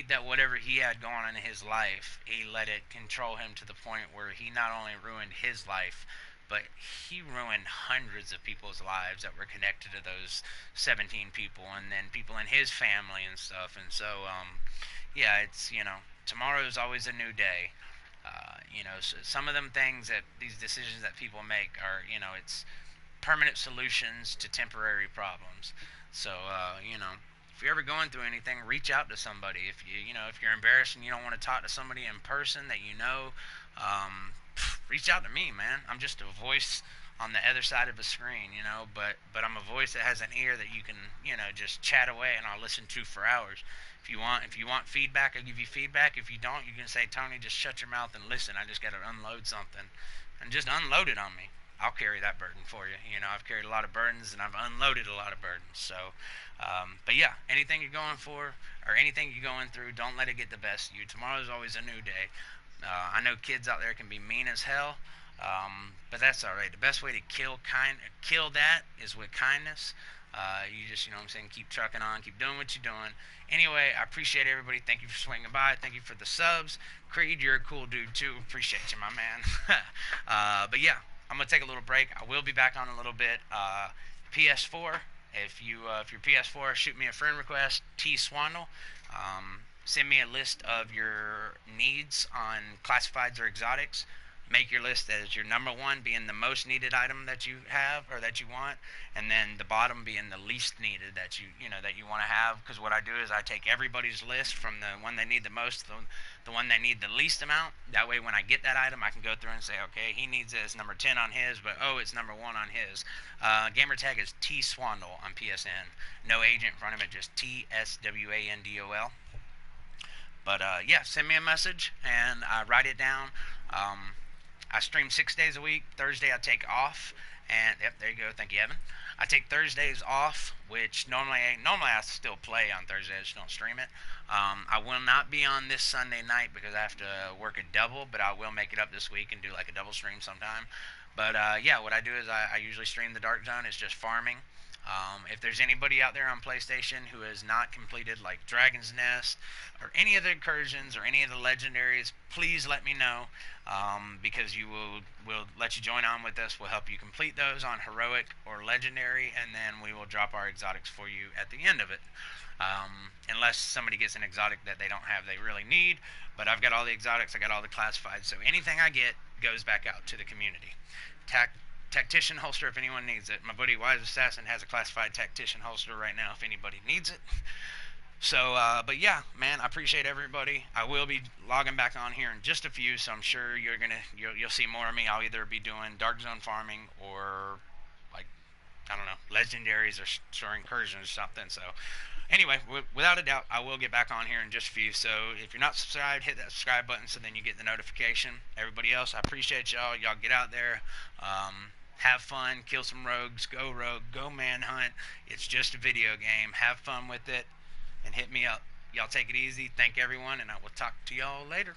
that whatever he had going on in his life, he let it control him to the point where he not only ruined his life, but he ruined hundreds of people's lives that were connected to those 17 people, and then people in his family and stuff. And so, yeah, tomorrow is always a new day. So some of them things that these decisions that people make are, it's permanent solutions to temporary problems. So, if you're ever going through anything, reach out to somebody. If you're embarrassed and you don't want to talk to somebody in person that reach out to me, man. I'm just a voice on the other side of a screen, but I'm a voice that has an ear that you can, just chat away and I'll listen to for hours. If you want feedback, I'll give you feedback. If you don't, you can say, Tony, just shut your mouth and listen. I just got to unload something, and just unload it on me. I'll carry that burden for you. I've carried a lot of burdens and I've unloaded a lot of burdens. So, but yeah, anything you're going for or anything you're going through, don't let it get the best of you. Tomorrow's always a new day. I know kids out there can be mean as hell, but that's all right. The best way to kill that is with kindness. You just, what I'm saying, keep trucking on, keep doing what you're doing. Anyway, I appreciate everybody. Thank you for swinging by. Thank you for the subs. Creed, you're a cool dude too. Appreciate you, my man. But yeah, I'm gonna take a little break. I will be back on a little bit. PS4. If you're PS4, shoot me a friend request. TSwandol. Send me a list of your needs on classifieds or exotics. Make your list as your number one being the most needed item that you have or that you want, and then the bottom being the least needed that you want to have. Because what I do is I take everybody's list from the one they need the most to the one they need the least amount. That way, when I get that item, I can go through and say, okay, he needs it as number 10 on his, but oh, it's number 1 on his. Gamer tag is TSwandol on PSN. No agent in front of it, just TSWANDOL. But yeah, send me a message and I write it down. I stream 6 days a week. Thursday I take off, and yep, there you go. Thank you, Evan. I take Thursdays off, which normally I still play on Thursday. I just don't stream it. I will not be on this Sunday night because I have to work a double, but I will make it up this week and do like a double stream sometime. But yeah, what I do is I usually stream the Dark Zone. It's just farming. If there's anybody out there on PlayStation who has not completed like Dragon's Nest or any of the incursions or any of the legendaries, please let me know, because we'll let you join on with us. We'll help you complete those on heroic or legendary, and then we will drop our exotics for you at the end of it. Unless somebody gets an exotic that they don't have, they really need. But I've got all the exotics, I got all the classifieds, so anything I get goes back out to the community. Tactician holster if anyone needs it. My buddy Wise Assassin has a classified tactician holster right now if anybody needs it. So, but yeah, man, I appreciate everybody. I will be logging back on here in just a few, so I'm sure you'll see more of me. I'll either be doing Dark Zone farming or like, I don't know, legendaries or incursions or something. So anyway, without a doubt, I will get back on here in just a few. So if you're not subscribed, hit that subscribe button so then you get the notification. Everybody else, I appreciate y'all. Y'all get out there. Have fun, kill some rogues, go rogue, go manhunt. It's just a video game. Have fun with it, and hit me up. Y'all take it easy. Thank everyone, and I will talk to y'all later.